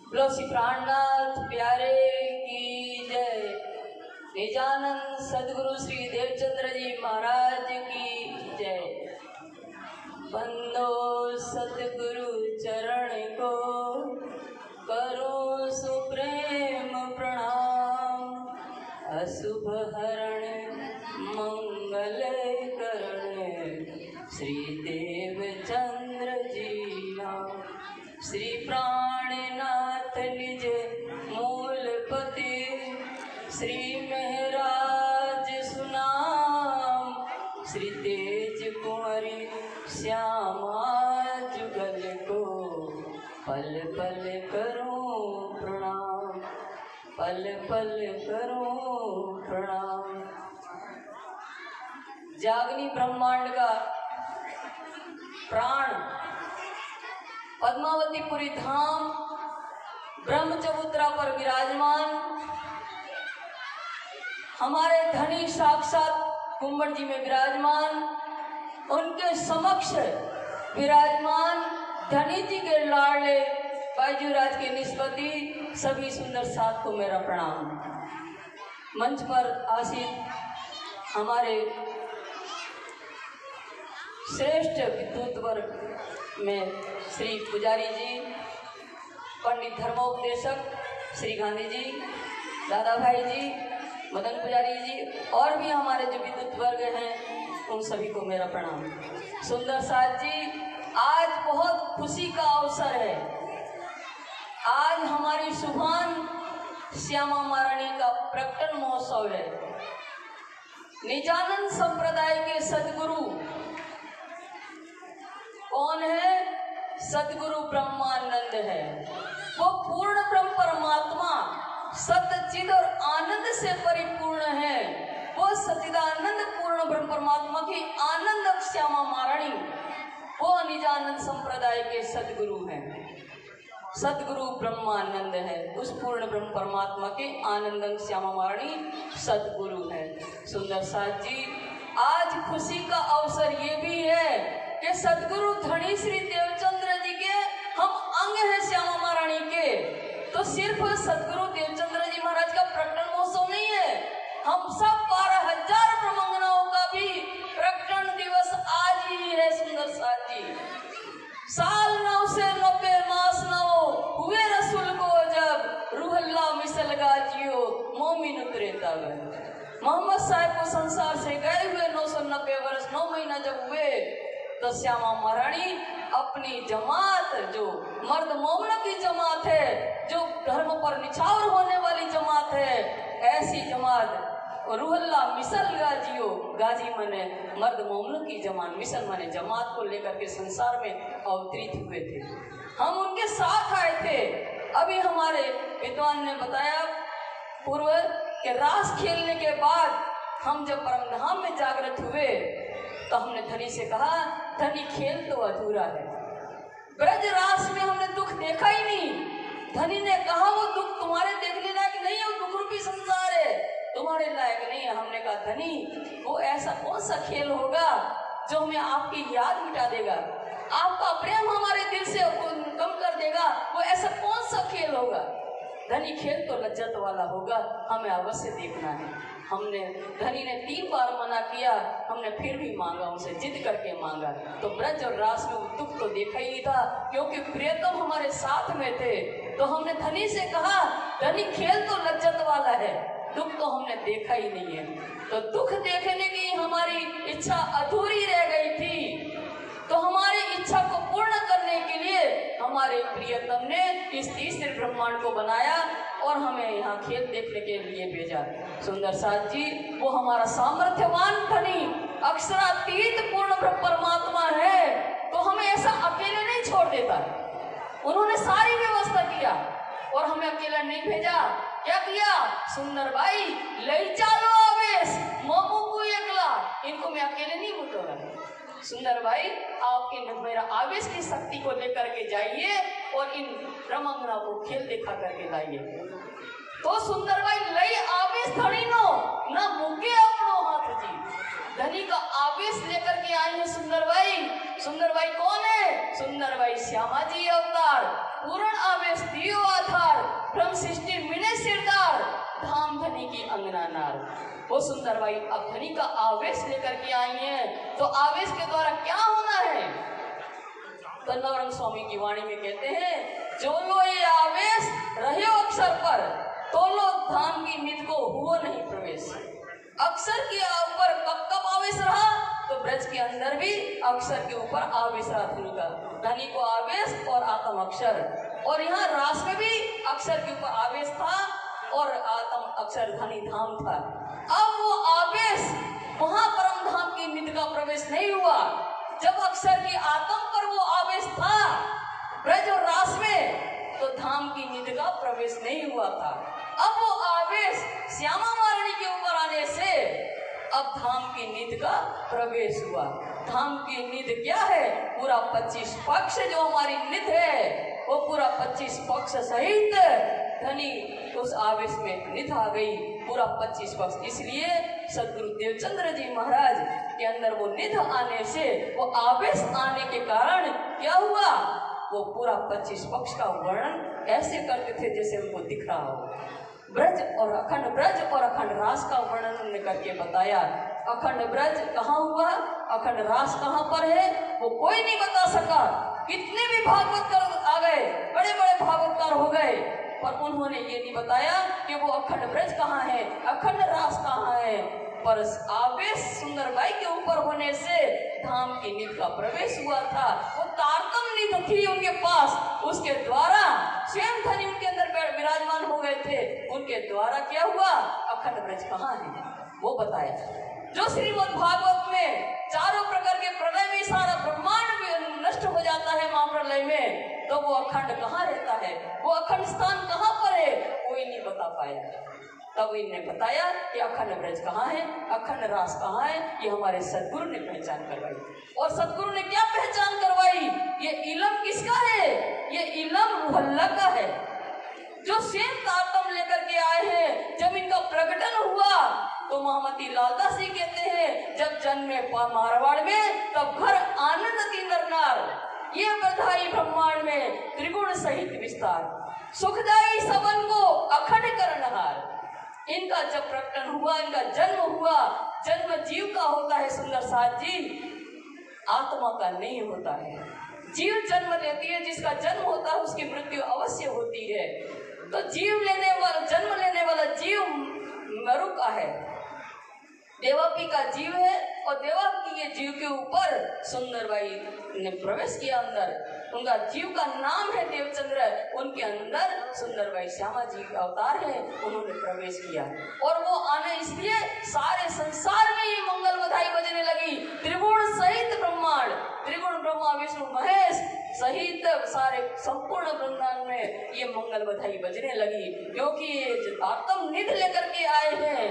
बोलो श्री प्राणनाथ प्यारे की जय। निजानंद सदगुरु श्री देवचंद्र जी महाराज की जय। बंदो सतगुरु चरण को करो सुप्रेम प्रणाम, अशुभ हरण मंगल करण श्री देवचंद्र जी नाम। श्री प्राणनाथ निज मूलपति श्री महराज सुनाम, श्री तेज कुंवरी श्यामा जुगल को पल पल करूं प्रणाम, पल पल करूं प्रणाम। जागनी ब्रह्मांड का प्राण पद्मावतीपुरी धाम ब्रह्म चबूतरा पर विराजमान हमारे धनी साक्षात कुंभड़ जी में विराजमान, उनके समक्ष विराजमान धनी जी के लाडले बाईजूराज के निष्पति सभी सुंदर साथ को मेरा प्रणाम। मंच पर आसीन हमारे श्रेष्ठ विद्वत वर्ग में श्री पुजारी जी, पंडित धर्मोपदेशक श्री गांधी जी, दादा भाई जी, मदन पुजारी जी और भी हमारे जो विद्वत वर्ग हैं उन सभी को मेरा प्रणाम। सुंदर साथ जी, आज बहुत खुशी का अवसर है। आज हमारी सुभान श्यामा महारानी का प्रकटन महोत्सव है। निजानंद संप्रदाय के सदगुरु कौन है? सदगुरु ब्रह्मानंद है। वो पूर्ण ब्रह्म परमात्मा सतचिद और आनंद से परिपूर्ण है। वो सचिदानंद पूर्ण ब्रह्म परमात्मा की आनंद श्यामा महारानी वो निजानंद संप्रदाय के सदगुरु हैं। सदगुरु ब्रह्मानंद है, उस पूर्ण ब्रह्म परमात्मा के आनंद श्यामा महारानी सदगुरु है। सुंदर साथ जी, आज खुशी का अवसर ये भी है कि सदगुरु धनी श्री देवचंद्र जी के हम अंग हैं श्यामा महारानी के। तो सिर्फ सदगुरु देवचंद्र जी महाराज का प्रकटन महोत्सव नहीं है, हम सब 12,000 ब्रह्मंगनाओं का भी प्रकटन दिवस आज ही है। सुंदर साथ जी, साल 9 से 90 मास 9 हुए रसूल को जब रूहल्ला मिसल गाजियो मोमिन उतरे तब। मोहम्मद साहब को संसार से गए हुए 990 वर्ष 9 महीना जब हुए तो श्यामा महारानी अपनी जमात, जो मर्द मोमन की जमात है, जो धर्म पर निछावर होने वाली जमात है, ऐसी जमात रूहल्ला मिसल गाजियो, गाजी मने मर्द मोमन की जमात, मिसल मने जमात को लेकर के संसार में अवतरित हुए थे। हम उनके साथ आए थे अभी हमारे विद्वान ने बताया पूर्व कि रास खेलने के बाद हम जब परमधाम में जागृत हुए तो हमने धनी से कहा, धनी खेल तो अधूरा है, ब्रज रास में हमने दुख देखा ही नहीं। धनी ने कहा वो दुख तुम्हारे देखने लायक नहीं है, वो दुख रूपी संसार है, तुम्हारे लायक नहीं है। हमने कहा धनी वो ऐसा कौन सा खेल होगा जो हमें आपकी याद मिटा देगा, आपका प्रेम हमारे दिल से कम कर देगा, वो ऐसा कौन सा खेल होगा। धनी खेल तो लज्जत वाला होगा, हमें अवश्य देखना है। हमने धनी ने 3 बार मना किया, हमने फिर भी मांगा, उनसे जिद करके मांगा। तो ब्रज और रास में वो दुख तो देखा ही नहीं था, क्योंकि प्रियतम हमारे साथ में थे। तो हमने धनी से कहा, धनी खेल तो लज्जत वाला है, दुख तो हमने देखा ही नहीं है। तो दुख देखने की हमारी इच्छा अधूरी रह गई थी। तो हमारी इच्छा को पूर्ण करने के लिए हमारे प्रियतम ने इस तीसरे ब्रह्मांड को बनाया और हमें यहाँ खेल देखने के लिए भेजा। सुंदर साथ जी वो हमारा सामर्थ्यवान धनी अक्षरातीत पूर्ण परमात्मा है, तो हमें ऐसा अकेले नहीं छोड़ देता। उन्होंने सारी व्यवस्था किया और हमें अकेला नहीं भेजा। क्या किया? सुंदर भाई ले चलो आवेश मोमू को एकला, इनको मैं अकेले नहीं बुटोरा। सुंदर भाई आपके मेरा आवेश की शक्ति को लेकर के जाइए और इन ब्रह्मांगना को खेल दिखा करके लाइए। तो सुंदर भाई लई आवेश धनी नो ना मुके अपनो हाथ जी, धनी का आवेश लेकर के आए हैं सुंदर भाई। सुंदर भाई कौन है? सुंदर भाई श्यामा जी अवतार, पूर्ण आवेश दियो आधार, ब्रह्म सृष्टि मिने सिरदार, धाम धनी की अंगना नार। वो सुंदर भाई अब धनी का आवेश लेकर के आई हैं, तो आवेश के द्वारा क्या होना है? तो नवरंग स्वामी की वाणी में कहते हैं, जो लो ये आवेश रहे अक्षर पर, तो लो धाम की निध को हुआ नहीं प्रवेश। अक्षर के ऊपर कब कब आवेश रहा? तो ब्रज के अंदर भी अक्षर के ऊपर आवेश रहा धनी का, धनी को आवेश और आत्म अक्षर। और यहाँ रास में भी अक्षर के ऊपर आवेश था और आत्म अक्षर धनी धाम था। अब वो आवेश वहां परम धाम की निध का प्रवेश नहीं हुआ। जब अक्षर की आत्म पर वो आवेश था ब्रज और रास में, तो धाम की निध का प्रवेश नहीं हुआ था। अब वो आवेश श्यामा मारणी के ऊपर आने से अब धाम की निध का प्रवेश हुआ। धाम की निध क्या है? पूरा 25 पक्ष जो हमारी निध है, वो पूरा 25 पक्ष सहित धनी उस आवेश में निध आ गई, पूरा 25 पक्ष। इसलिए सदगुरु देवचंद्र जी महाराज के अंदर वो निध आने से, वो आवेश आने के कारण क्या हुआ? वो पूरा 25 पक्ष का वर्णन ऐसे करते थे जैसे उनको दिख रहा हो। ब्रज और अखंड रास का वर्णन उन्होंने करके बताया। अखंड ब्रज कहाँ हुआ, अखंड रास कहाँ पर है, वो कोई नहीं बता सका। कितने भी भागवतकार आ गए, बड़े बड़े भागवतकार हो गए, पर उन्होंने ये नहीं बताया कि वो अखंड ब्रज कहाँ है, अखंड रास कहाँ है। पर आवेश सुंदर बाई के ऊपर होने से धाम की निध का प्रवेश हुआ था। वो तारतम निध थी उनके पास, उसके द्वारा स्वयं धनी उनके अंदर विराजमान हो गए थे। उनके द्वारा क्या हुआ? अखंड ब्रज कहाँ है वो बताया। जो श्रीमद् भागवत में चारों प्रकार के प्रलय में सारा ब्रह्मांड नष्ट हो जाता है महाप्रलय में, तो वो अखंड कहाँ रहता है, वो अखंड स्थान कहाँ पर है, कोई नहीं बता पाया। तब इन्होंने बताया कि अखंड ब्रज कहाँ है, अखंड रास कहाँ है। ये हमारे सदगुरु ने पहचान करवाई। और सदगुरु ने क्या पहचान करवाई? ये इलम किसका है? ये इलम रूहल्ला का है, जो स्वयं तारतम लेकर के आए हैं। जब इनका प्रकटन हुआ तो महामती लालदास जी कहते हैं, जब जन्मे मारवाड़ में तब घर आनंद थी नरनार, ये बधाई ब्रह्मांड में त्रिगुण सहित विस्तार, सुखदाई सबन को अखंड करनहार। इनका जब प्रकटन हुआ, इनका जन्म हुआ, जन्म जीव का होता है सुंदर साथ जी, आत्मा का नहीं होता है। जीव जन्म लेती है, जिसका जन्म होता है उसकी मृत्यु अवश्य होती है। तो जन्म लेने वाला जीव मरु का है, देवापी का जीव है, और देवापी के जीव के ऊपर सुंदर बाई ने प्रवेश किया अंदर। उनका जीव का नाम है देवचंद्र। उनके अंदर सुंदर भाई श्यामा जी का अवतार है, उन्होंने प्रवेश किया और वो आने इसलिए सारे संसार में ये मंगल बधाई बजने लगी। त्रिगुण सहित ब्रह्मांड, त्रिगुण ब्रह्मा विष्णु महेश सहित सारे संपूर्ण ब्रह्मांड में ये मंगल बधाई बजने लगी, क्योंकि ये आत्म निधि लेकर के आए हैं।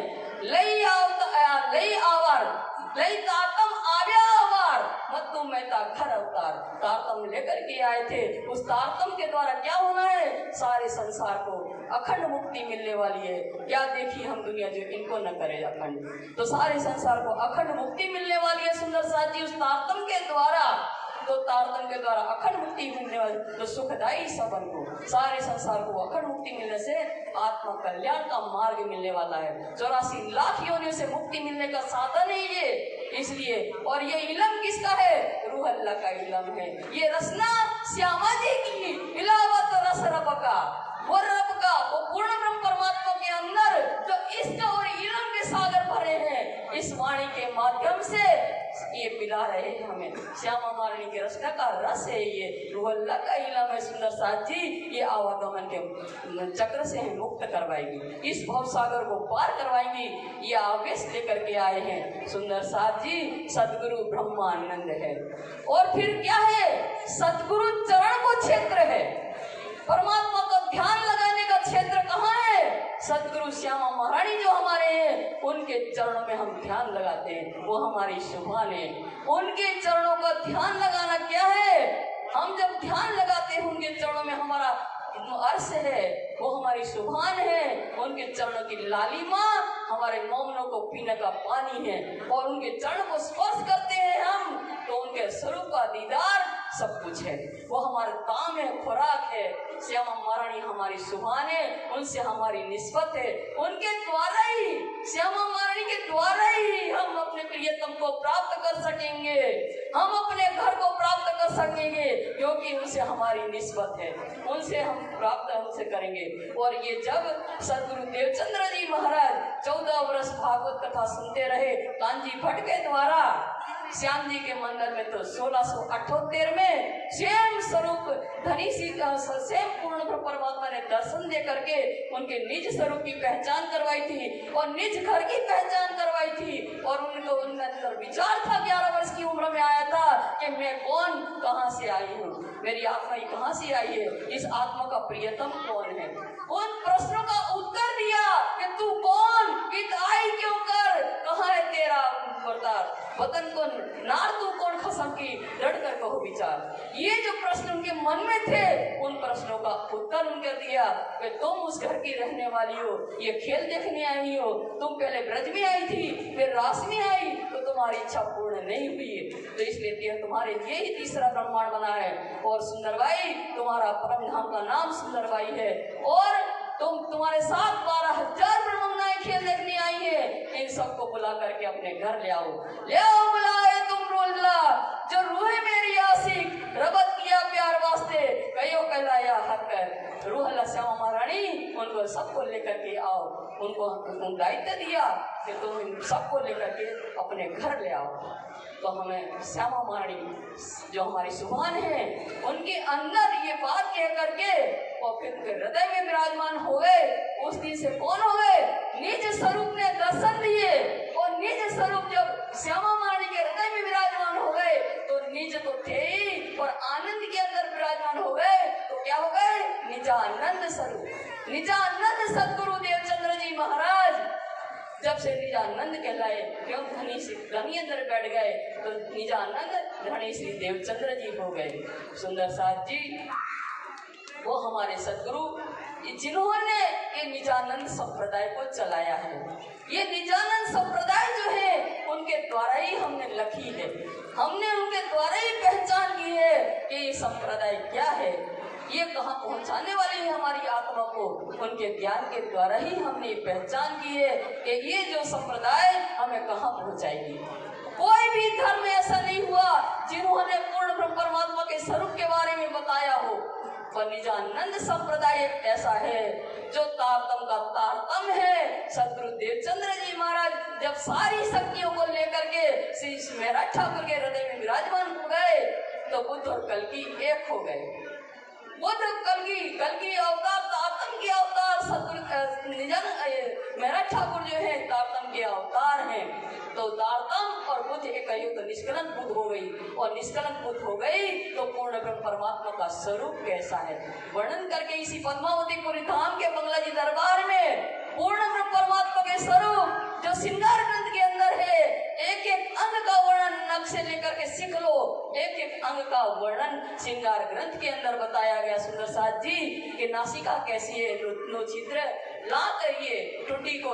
लई आवर लई तातम आव्या अवार मत्तु मेहता घर अवतार, तारतम लेकर के आए थे। उस तारतम के द्वारा क्या होना है, सारे संसार को अखंड मुक्ति मिलने वाली है। क्या देखी हम दुनिया जो इनको न करे अखंड, तो सारे संसार को अखंड मुक्ति मिलने वाली है सुंदर साथ जी उस तारतम के द्वारा। तो तारतम के द्वारा अखंड मुक्ति मिलने वाली, तो सुखदायी सबन को सारे संसार को अखंड मुक्ति मिलने से आत्मा कल्याण का मार्ग मिलने वाला है। 84 लाख योनियों से मुक्ति मिलने का साधन है ये, इसलिए। और ये इलम किसका है, रूह अल्लाह का इलम है। ये रसना श्यामा जी की, इलावत रस रब का, वो रब का, वो पूर्ण ब्रह्म परमात्मा के अंदर जो इष्ट और इलम के सागर भरे हैं, इस वाणी के माध्यम से ये पिला रहे हैं हमें। श्यामा महारानी के रचना का रस है ये, रूह अल्लाह का इलम है सुंदर साथ जी। ये आवागमन के चक्र से हमें मुक्त करवाएगी, इस भव सागर को पार करवाएंगी। ये आवेश लेकर के आए हैं सुंदर साथ जी, सदगुरु ब्रह्मानंद है। और फिर क्या है, सदगुरु चरण को क्षेत्र है, परमात्मा का ध्यान लगाने का क्षेत्र कहाँ है, सदगुरु श्यामा महारानी जो हमारे हैं उनके चरणों में हम ध्यान लगाते हैं, वो हमारी शुभान है। उनके चरणों का ध्यान लगाना क्या है, हम जब ध्यान लगाते हैं उनके चरणों में, हमारा अर्श है, वो हमारी शुभान है। उनके चरणों की लालिमा हमारे मोमनों को पीने का पानी है, और उनके चरण को स्पर्श करते हैं हम, तो उनके स्वरूप का दीदार सब कुछ है। वो हमारा ताम है, खुराक है। श्यामा महारानी हमारी सुभान है, उनसे हमारी निस्बत है। उनके द्वारा ही, श्यामा महारानी के द्वारा ही हम अपने प्रियतम को प्राप्त कर सकेंगे, हम अपने घर को प्राप्त कर सकेंगे, क्योंकि उनसे हमारी निस्बत है, उनसे हम प्राप्त उनसे करेंगे। और ये जब सदगुरु देवचंद्र जी महाराज 14 वर्ष भागवत कथा सुनते रहे कांजी भट्ट के द्वारा, श्याम जी के मंदिर में तो 1678 में स्वयं स्वरूप धनी स्वयं पूर्ण परमात्मा ने दर्शन दे करके उनके निज स्वरूप की पहचान करवाई थी और निज घर की पहचान करवाई थी। और उनको उनके अंदर विचार था, 11 वर्ष की उम्र में आया था कि मैं कौन, कहाँ से आई हूँ, मेरी आत्मा ही कहाँ से आई है, इस आत्मा का प्रियतम कौन है। उन प्रश्नों का उत्तर दिया कि तू कौन, इत आई क्यों कर, कहाँ है तेरा अवतार, वतन को नार तू कौन खसम की, डट कर कहो विचार। ये जो प्रश्न उनके मन में थे, उन प्रश्नों का उत्तर उनके दिया कि तुम उस घर की रहने वाली हो, ये खेल देखने आई हो, तुम पहले ब्रज में आई थी, फिर रास में आई, तो तुम्हारी इच्छा पूर्ण नहीं हुई, तो इसलिए तुम्हारे लिए ही तीसरा ब्रह्मांड बना है। और सुंदरबाई, तुम्हारा परम धाम का नाम सुंदरबाई है, और तुम्हारे साथ 12,000 ब्रह्मणाएं खेल देखने आई है। इन सबको बुला करके अपने घर ले आओ बुलाए तुम रोल्ला, जो रूहे मेरी आशिक रबत किया प्यार वास्ते, कयो कहलाया हक। रूह अल्लाह श्यामा महारानी उनको सबको लेकर के आओ, उनको दायित्व दिया कि तुम इन सबको लेकर के अपने घर ले आओ। तो हमें श्यामा महारानी जो हमारी सुभान है, उनके अंदर ये बात कह करके और फिर उनके हृदय में विराजमान हो गए। उस दिन से कौन हो गए, निज स्वरूप ने दर्शन दिए, और निज स्वरूप जब श्यामा महारानी के हृदय में विराजमान हो गए, तो निज तो थे ही, और आनंद के अंदर विराजमान हो गए, तो क्या हो गए, निजानंद स्वरूप। निजानंद सदगुरु देवचंद्र जी महाराज जब से निजानंद कहलाए, क्यों धनी अंदर बैठ गए, तो निजानंद धनी श्री देवचंद्र जी हो गए। सुंदर साथ जी वो हमारे सदगुरु, जिन्होंने ये निजानंद संप्रदाय को चलाया है। ये निजानंद संप्रदाय जो है उनके द्वारा ही हमने लखी है, हमने उनके द्वारा ही पहचान की है कि ये संप्रदाय क्या है, ये कहाँ पहुंचाने वाली है हमारी आत्मा को। उनके ज्ञान के द्वारा ही हमने पहचान की है कि ये जो संप्रदाय हमें कहाँ पहुंचाएगी। कोई भी धर्म ऐसा नहीं हुआ जिन्होंने पूर्ण ब्रह्म परमात्मा के स्वरूप के बारे में बताया हो, पर निजानंद संप्रदाय ऐसा है जो तारतम का तारतम है। सदगुरु देवचंद्र जी महाराज जब सारी शक्तियों को लेकर के श्री मेहराज ठाकुर के हृदय में विराजमान हो गए, तो बुद्ध और कल्कि एक हो गए। बुद्ध कल्कि अवतार तारतम के अवतार, सतगुरु निजानंद महाराज ठाकुर जो है तारतम के अवतार हैं। तो तारतम और बुद्ध एक तो निष्कलंक बुद्ध हो गई, और निष्कलंक बुद्ध हो गई तो पूर्ण ब्रह्म परमात्मा का स्वरूप कैसा है वर्णन करके इसी पद्मावतीपुरी धाम के बंगला जी दरबार में पूर्ण ब्रह्म परमात्मा के स्वरूप जो श्रृंगार ग्रंथ के अंदर है, एक एक अंग का वर्णन नख से लेकर के सीख लो। एक एक अंग का वर्णन श्रृंगार ग्रंथ के अंदर बताया गया सुंदर साथ जी कि नासिका कैसी है, नो छिद्र लाख है, ये टुटी को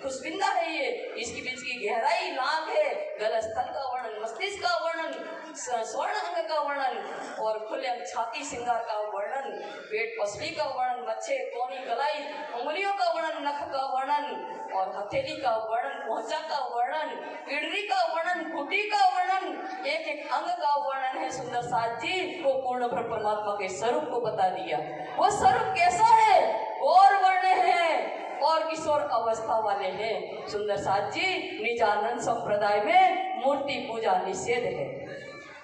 खुशबिंदा है, ये इसके बीच की गहराई लाख है, गल स्थल का वर्णन, मस्तिष्क का वर्णन, स्वर्ण अंग का वर्णन, और खुले छाती श्रृंगार का वर्णन, पेट पसली का वर्णन, मच्छे कोनी कलाई उंगलियों का वर्णन, नख का वर्णन, और हथेली का वर्णन, पहुंचा का वर्णन, किडनी का वर्णन, कुटी का वर्णन, एक एक अंग का वर्णन है सुंदर साथ जी। वो पूर्ण ब्रह्म परमात्मा के स्वरूप को बता दिया। वो स्वरूप कैसा है? और वर्ण है और किशोर अवस्था वाले हैं सुंदर साथ जी। निजानंद संप्रदाय में मूर्ति पूजा निषेध है,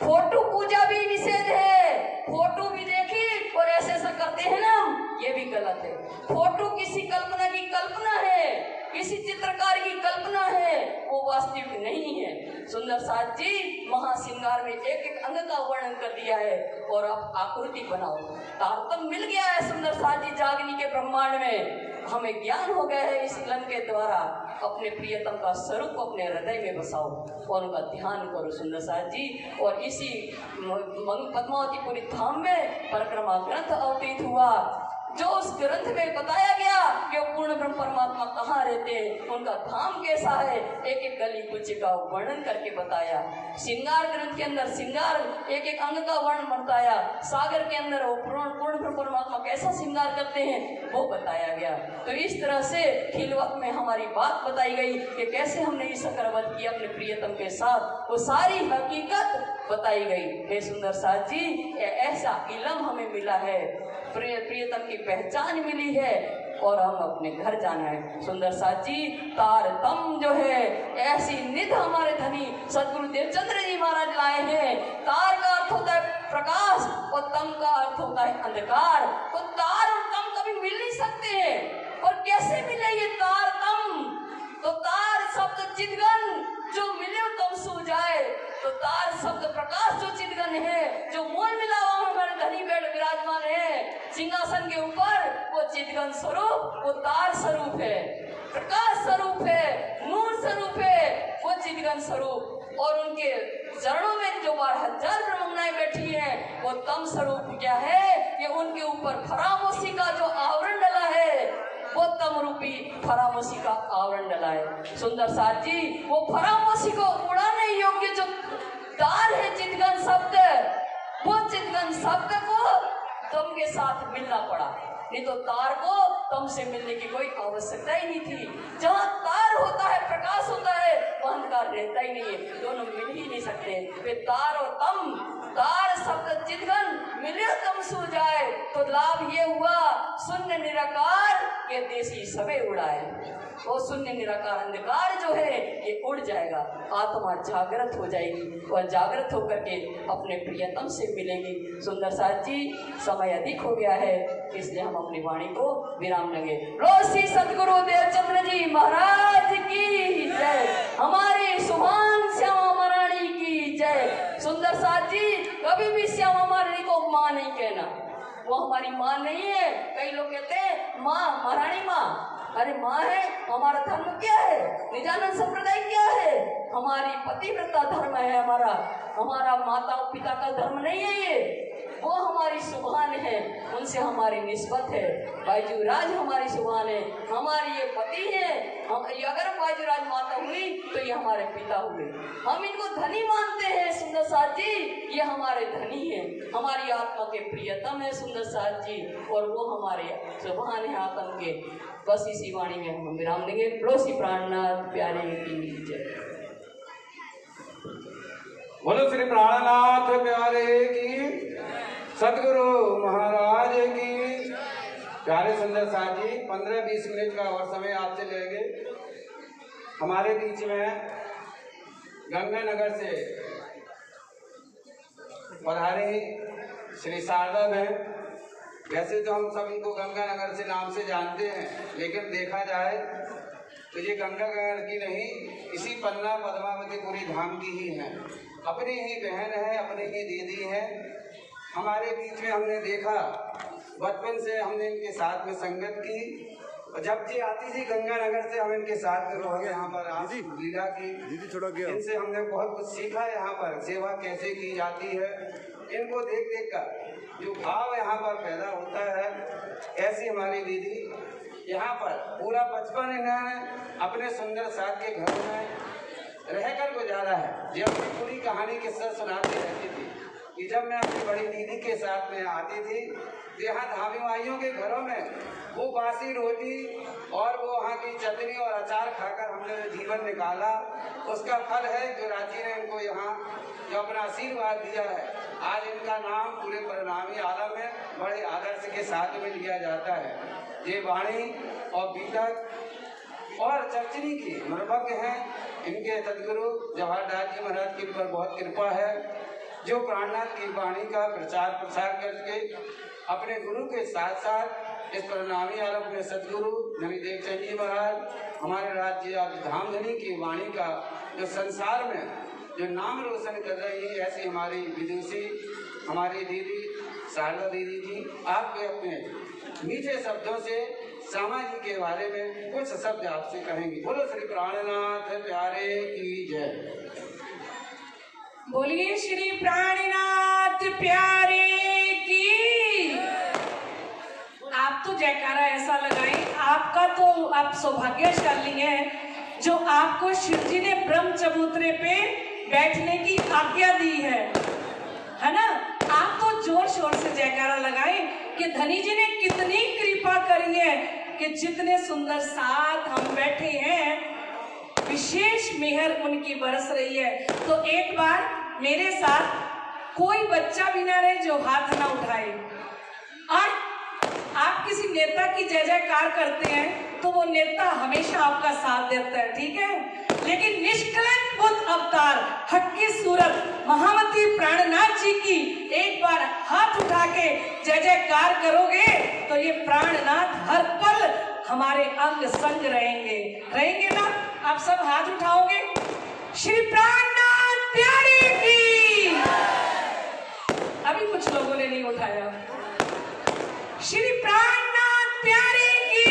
फोटो पूजा भी निषेध है। फोटो भी देखी और ऐसे ऐसा करते हैं ना, ये भी गलत है। फोटो किसी कल्पना की कल्पना है, किसी चित्रकार की कल्पना है, वो वास्तविक नहीं है। सुंदर साथ जी महाश्रृंगार में एक एक अंग का वर्णन कर दिया है, और आप आकृति बनाओ। तारतम्य मिल गया है सुंदर साथ जी जागनी के ब्रह्मांड में, हमें ज्ञान हो गया है इस लन के द्वारा। अपने प्रियतम का स्वरूप अपने हृदय में बसाओ और उनका ध्यान करो सुंदर साथ जी। और इसी पद्मावतीपुरी धाम में परिक्रमा ग्रंथ अवतीत हुआ, जो उस ग्रंथ में बताया गया कि पूर्ण ब्रह्म परमात्मा कहाँ रहते हैं, उनका धाम कैसा है, एक एक गली कुछ का वर्णन करके बताया। श्रृंगार ग्रंथ के अंदर श्रृंगार एक एक अंग का वर्णन बताया। सागर के अंदर वो पूर्ण ब्रह्म परमात्मा कैसा श्रृंगार करते हैं वो बताया गया। तो इस तरह से खिलवत में हमारी बात बताई गई कि कैसे हमने इस सकरवत किया अपने प्रियतम के साथ, वो सारी हकीकत बताई गई। हे सुंदर साथ जी, ऐसा इल्म हमें मिला है, प्रियतम की पहचान मिली है, और हम अपने घर जाना है सुंदर साथ जी। तारतम जो है ऐसी निध हमारे धनी सदगुरु देवचंद्र जी महाराज लाए हैं। तार का अर्थ होता है प्रकाश और तम का अर्थ होता है अंधकार। तो तार और तम कभी मिल नहीं सकते हैं, और कैसे मिले ये तार तम? तो तार शब्द चिदगन जो मिले तम सो जाए, तो तार शब्द प्रकाश जो चिदगन है, जो मोल मिला हुआ हमारे धनी बेड विराजमान है सिंहासन के ऊपर, वो चिदगन स्वरूप, वो तार स्वरूप है, प्रकाश स्वरूप है, नूर स्वरूप है, वो चिदगन स्वरूप। और उनके चरणों में जो 12,000 ब्रह्मणाएं बैठी हैं, वो तम स्वरूप क्या है? ये उनके ऊपर फरामोशी का जो आवरण डला है, वो तम रूपी फरामोशी का आवरण डला है सुंदर साथ जी। वो फरामोशी को उड़ाने योग्य जो तार है चिदगन शब्द, वो चिदगन शब्द को तम के साथ मिलना पड़ा, नहीं तो तार को तम से मिलने की कोई आवश्यकता ही नहीं थी। जहाँ तार होता है, प्रकाश होता है, वहाँ अंधकार रहता ही नहीं है, दोनों मिल ही नहीं सकते। वे तार और तम, तार शब्द चिदगन मिले तम सो जाए, तो लाभ ये हुआ शून्य निराकार ये देसी सबे उड़ाए। वो शून्य निराकार अंधकार जो है ये उड़ जाएगा, आत्मा जागृत हो जाएगी, और जागृत होकर के अपने प्रियतम से मिलेंगी। सुंदर साथ जी, समय अधिक हो गया है, इसलिए हम अपनी वाणी को विराम लेंगे। श्री सदगुरु देवचंद्र जी महाराज की जय, हमारी सुभान श्यामा महारानी की जय। सुंदर साथ जी, कभी भी श्यामा महारानी को माँ नहीं कहना, वो हमारी माँ नहीं है। कई लोग कहते हैं माँ, महारानी माँ, अरे माँ है। हमारा धर्म क्या है? निजानंद संप्रदाय क्या है? हमारी पतिव्रता धर्म है हमारा माता और पिता का धर्म नहीं है ये, वो हमारी सुभान है, उनसे हमारी निस्बत है। बाजूराज हमारी सुभान है, हमारी ये पति है। अगर बाजूराज माता हुई तो ये हमारे पिता हुए, हम इनको धनी मानते हैं सुंदर साथ जी, ये हमारे धनी है, हमारी आत्मा के प्रियतम है सुंदर साथ जी, और वो हमारे सुभान है आत्मा के। बस इसी वाणी में हम विराम देंगे। प्रोसी प्राणनाथ प्यारे की जय। बोलो श्री प्राणनाथ प्यारे की, सदगुरु महाराज की। प्यारे सुंदर साथ जी, 15-20 मिनट का और समय आपसे लेंगे। हमारे बीच में गंगानगर से पधारे श्री शारदा बहन। वैसे तो हम सब इनको गंगानगर से नाम से जानते हैं, लेकिन देखा जाए तो ये गंगानगर की नहीं, इसी पन्ना पद्मावतीपुरी धाम की ही है। अपनी ही बहन है, अपनी ही दीदी है। हमारे बीच में हमने देखा, बचपन से हमने इनके साथ में संगत की, और जब ये आती थी गंगानगर से हम इनके साथ में रह गए यहाँ पर आज लीला की। दीदी थोड़ा गया, इनसे हमने बहुत कुछ सीखा। यहाँ पर सेवा कैसे की जाती है, इनको देख देख कर जो भाव यहाँ पर पैदा होता है, ऐसी हमारी दीदी यहाँ पर पूरा बचपन इन्होंने अपने सुंदर साथ के घर में रहकर गुजारा है। ये अपनी पूरी कहानी किस्सा सुनाती रहती थी कि जब मैं अपनी बड़ी दीदी के साथ में आती थी तो यहाँ धामी माइयों के घरों में वो बासी रोटी और वो वहाँ की चटनी और अचार खाकर हमने जीवन निकाला। उसका फल है जो रांची ने इनको यहाँ जो अपना आशीर्वाद दिया है। आज इनका नाम पूरे परिणामी आलम में बड़े आदर्श के साथ में लिया जाता है। ये वाणी और बीतक और चर्चनी की मर्मज्ञ हैं। इनके सदगुरु जवाहरदास जी महाराज की पर बहुत कृपा है, जो प्राणनाथ की वाणी का प्रचार प्रसार करके अपने गुरु के साथ साथ इस परिणामी आलम अपने सदगुरु धनी देवचंद जी महाराज हमारे राज्य धामधनी की वाणी का जो संसार में जो नाम रोशन कर रही है, ऐसी हमारी विदुषी हमारी दीदी शारदा दीदी जी, आपके अपने मीठे शब्दों से श्यामा जी के बारे में कुछ शब्द आपसे कहेंगे। बोलो श्री प्राणनाथ प्यारे की जय। बोलिए श्री प्राणनाथ प्यारे की। आप तो जयकारा ऐसा लगाएं, आपका तो आप सौभाग्यशाली हैं जो आपको शिव जी ने ब्रह्म चबूतरे पे बैठने की आज्ञा दी है ना। आप तो जोर शोर से जयकारा लगाएं कि धनी जी ने कितनी कृपा करी है कि जितने सुंदर साथ हम बैठे हैं, विशेष मेहर उनकी बरस रही है। तो एक बार मेरे साथ कोई बच्चा भी ना रहे जो हाथ ना उठाए। और आप किसी नेता की जय जयकार करते हैं तो वो नेता हमेशा आपका साथ देता है, ठीक है। लेकिन निष्कलंक बुद्ध अवतार हक की सूरत महामती प्राणनाथ जी की एक बार हाथ उठा के जय जयकार करोगे तो ये प्राणनाथ हर पल हमारे अंग संग रहेंगे ना। आप सब हाथ उठाओगे। श्री प्राणनाथ प्यारे की। अभी कुछ लोगों ने नहीं उठाया। श्री प्राणनाथ प्यारे की।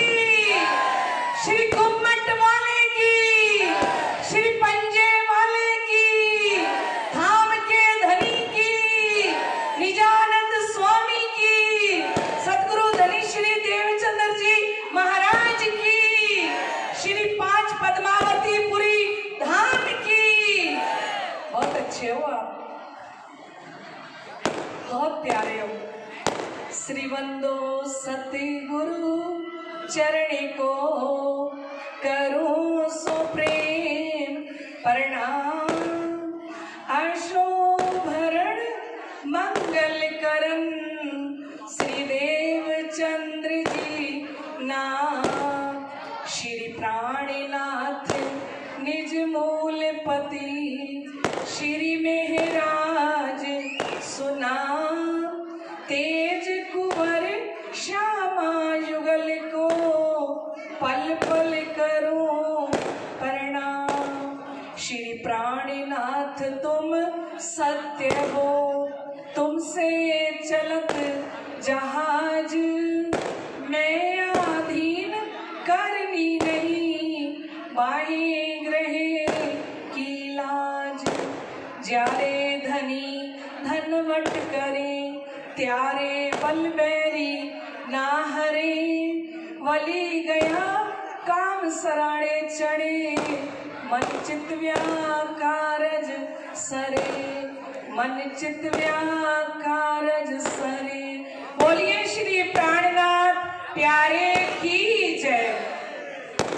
श्री गुम्मट वाले की। श्री पंजे वाले की। धाम के धनी की। निजानंद स्वामी की। सदगुरु धनी श्री देवचंद्र जी महाराज की। श्री पांच पद्मावतीपुरी धाम की। बहुत अच्छे हो आप, बहुत प्यारे हो। श्रीवंदो सतगुरु चरणी को करूं सो प्रेम प्रणाम। अशोभरण मंगल करन श्री देवचंद्र जी नाम। श्री प्राणनाथ निज मूल पति श्री मेहराज सुना। तेज कुंवर श्यामा युगल को पल पल करूं प्रणाम। श्री प्राणनाथ तुम सत्य हो, तुमसे चलत जहाज मैं अधीन करनी नहीं। बाई ग्रहे की लाज जारे धनी धनवट करे। त्यारे बल बैरी ना हरे। वली गया काम सराड़े चढ़े। मन चित व्याकारज सरे। मन चित व्याकारज सरे। बोलिए श्री प्राणनाथ प्यारे की जय।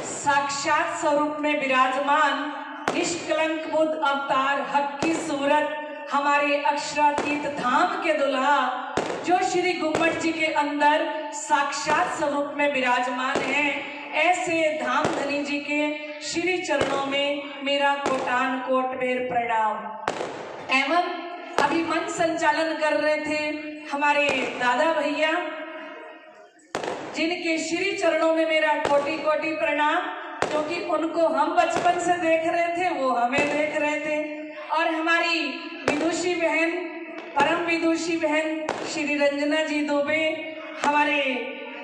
साक्षात स्वरूप में विराजमान निष्कलंक बुद्ध अवतार हक की सूरत हमारे अक्षरातीत धाम के दुल्हा जो श्री गुम्मट जी के अंदर साक्षात स्वरूप में विराजमान है, ऐसे धाम धनी जी के श्री चरणों में मेरा कोटान कोट बेर प्रणाम। एवं अभी मंच संचालन कर रहे थे हमारे दादा भैया, जिनके श्री चरणों में मेरा कोटि कोटि प्रणाम, क्योंकि उनको हम बचपन से देख रहे थे, वो हमें देख रहे थे। और हमारी विदुषी बहन, परम विदुषी बहन श्री रंजना जी दुबे, हमारे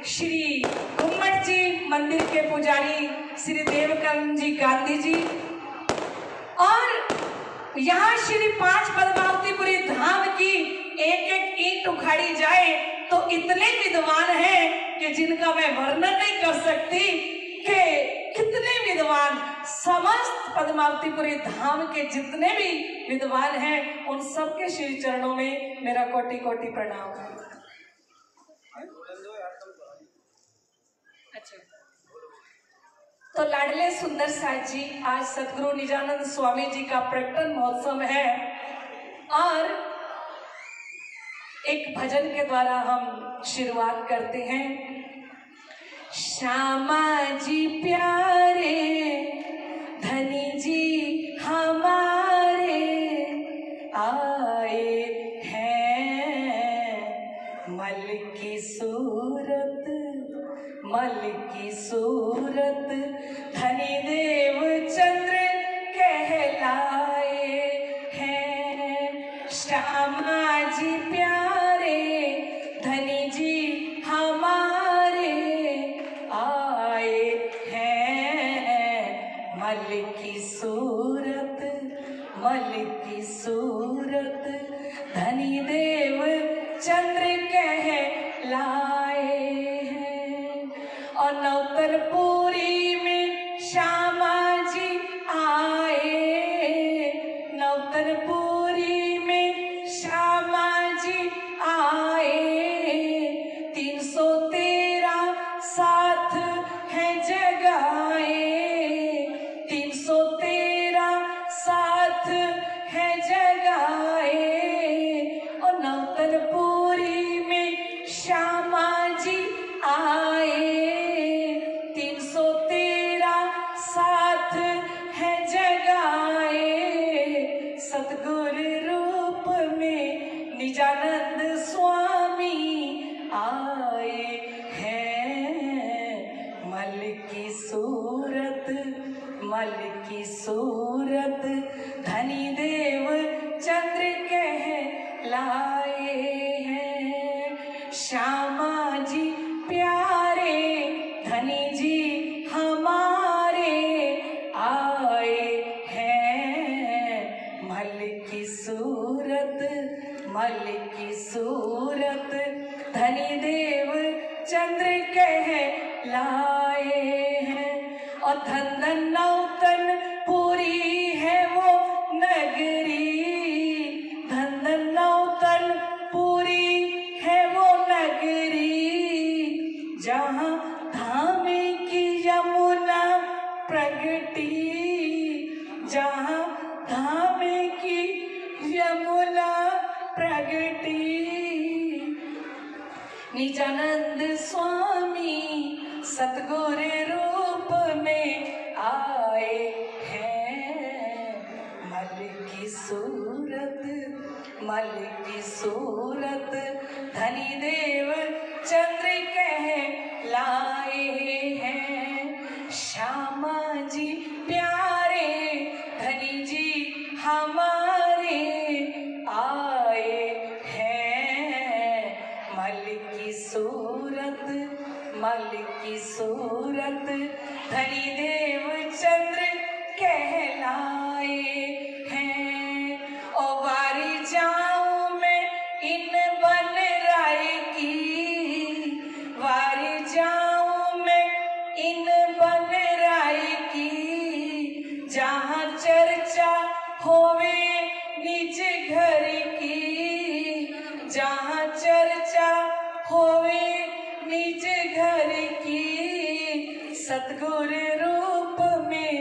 श्री कुम्मट जी मंदिर के पुजारी श्री देवकर्ण जी गांधी जी, और यहाँ श्री 5 पद्मावतीपुरी धाम की एक एक ईंट उखाड़ी जाए तो इतने विद्वान हैं कि जिनका मैं वर्णन नहीं कर सकती कि कितने विद्वान। समस्त पद्मावतीपुरी धाम के जितने भी विद्वान हैं उन सबके श्री चरणों में मेरा कोटि कोटि प्रणाम है। अच्छा, तो लाडले सुंदर साथ जी, आज सतगुरु निजानंद स्वामी जी का प्रकटन महोत्सव है और एक भजन के द्वारा हम शुरुआत करते हैं। श्यामा जी प्यारे धनी जी हमारे आए हैं, मल की सूरत, मल की सूरत धनी देव चंद्र कहलाए हैं। श्यामा जी प्यारे धनी जी हमारे आए हैं, मल की सूरत, मल की सूरत धनी देव चंद्र कहलाए हैं। और नौतनपुरी में श्यामा जी आए, नौतनपुरी में श्यामा जी आए, 313 साथ है जगाए, 313 साथ है जगाए। और नौतनपुरी में श्यामा जी आए, 313 साथ है जगाए। सतगुरु रूप में निजानंद स्वामी आए हैं, मल की सूरत, मल की सूरत धनी देव चंद्र कहलाए हैं। श्यामा जी प्यारे धनी जी हमारे आए हैं, मल की सूरत, मल की सूरत धनी देव चंद्र कहलाए हैं। और धन धन नौतन पूरी है वो नगरी, धन धन नौतन पूरी है वो नगरी, जहाँ धाम की यमुना प्रगटी, जहाँ धाम की यमुना प्रगटी। निजानंद स्वामी सतगुरु रूप में आए हैं, मल की सूरत, मल की सूरत धनी देव चंद्र कहलाए हैं। श्यामा जी प्यारे धनी जी हमारे आए हैं, मल की सूरत, मल की सूरत धनी देव चंद्र कहलाए हैं। ओ वारी जाऊं मैं इन बन राय की, वारी जाऊं मैं इन बन राय की, जहाँ चर्चा होवे निज घर की, जहाँ चर्चा होवे निज घर की। सतगुरु रूप में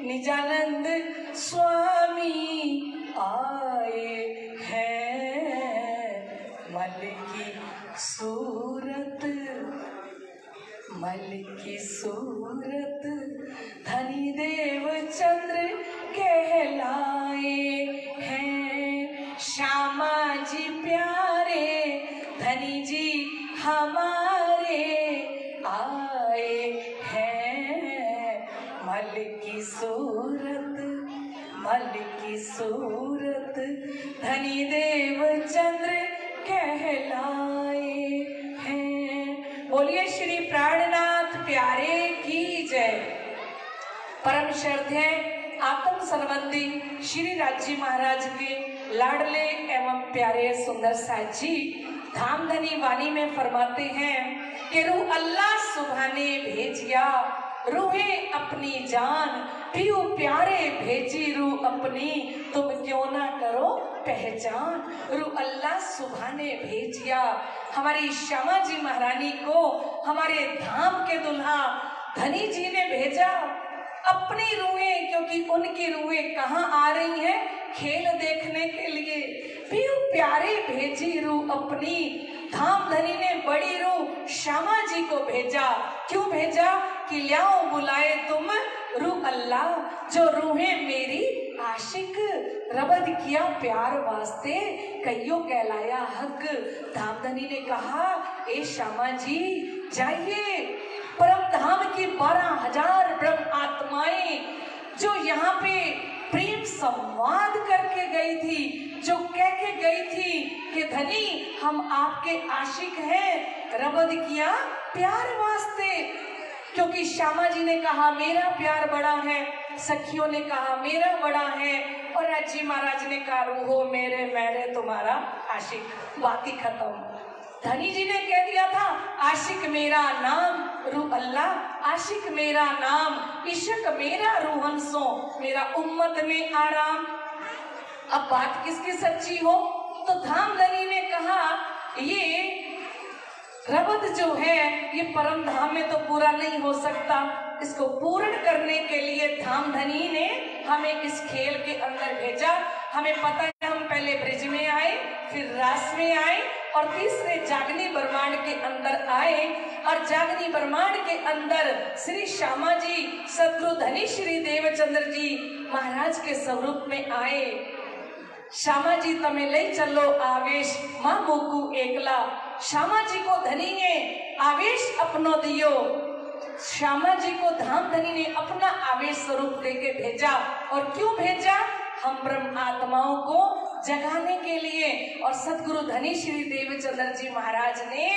निजानंद स्वामी आए हैं, मल की सूरत, मल की सूरत धनी देव चंद्र कहलाए हैं। श्यामा जी हमारे आए हैं। मल की सूरत धनी देव चंद्र कहलाए हैं। बोलिए श्री प्राणनाथ प्यारे की जय। परम श्रद्धेय आत्म संबंधी श्री राज्य महाराज के लाडले एवं प्यारे सुंदर साथ जी धामधनी वाणी में फरमाते हैं कि रूह अल्लाह सुभाने भेजिया रूहे अपनी जान, पियो प्यारे भेजी रूह अपनी, तुम क्यों ना करो पहचान। रूह अल्लाह सुभाने भेजिया, हमारी श्यामा जी महारानी को हमारे धाम के दुल्हा धनी जी ने भेजा अपनी रूहें, क्योंकि उनकी रूहें कहाँ आ रही हैं? खेल देखने के लिए। पियो प्यारे भेजी रूह अपनी, धाम धनी ने बड़ी रूह श्यामा जी को भेजा। क्यों भेजा? कि ल्याओ बुलाए तुम रूह अल्लाह, जो रूहें मेरी आशिक, रबद किया प्यार वास्ते कईयो कहलाया हक। धाम धनी ने कहा ए श्यामा जी जाइए, परम धाम की 12,000 ब्रह्म आत्माएं जो यहाँ पे प्रेम संवाद करके गई थी, जो कह के गई थी कि धनी हम आपके आशिक हैं, रबद किया प्यार वास्ते। क्योंकि श्यामा जी ने कहा मेरा प्यार बड़ा है, सखियों ने कहा मेरा बड़ा है, और राज्य महाराज ने कहा रूहो मेरे मेरे तुम्हारा आशिक। बात ही खत्म। धनी जी ने कह दिया था आशिक मेरा नाम रूह अल्लाह, आशिक मेरा नाम, इश्क मेरा रूहन सो, मेरा उम्मत में आराम। अब बात किसकी सच्ची हो? तो धाम धनी ने कहा ये रबद जो है ये परम धाम में तो पूरा नहीं हो सकता, इसको पूर्ण करने के लिए धाम धनी ने हमें इस खेल के अंदर भेजा। हमें पता है हम पहले ब्रिज में आए, फिर रास में आए, और तीसरे जागनी ब्रह्मांड के अंदर आए। और जागनी ब्रह्मांड के अंदर श्री श्यामा जी सदगुरु धनी श्री देवचंद्र जी महाराज के स्वरूप में आए। श्यामा जी तमें ले चलो आवेश मां मोकू एकला, श्यामा जी को धनी ने आवेश अपनो दियो। श्यामा जी को धाम धनी ने अपना आवेश स्वरूप देके भेजा। और क्यों भेजा? हम ब्रह्म आत्माओं को जगाने के लिए। और सतगुरु धनी श्री देवचंद्र जी महाराज ने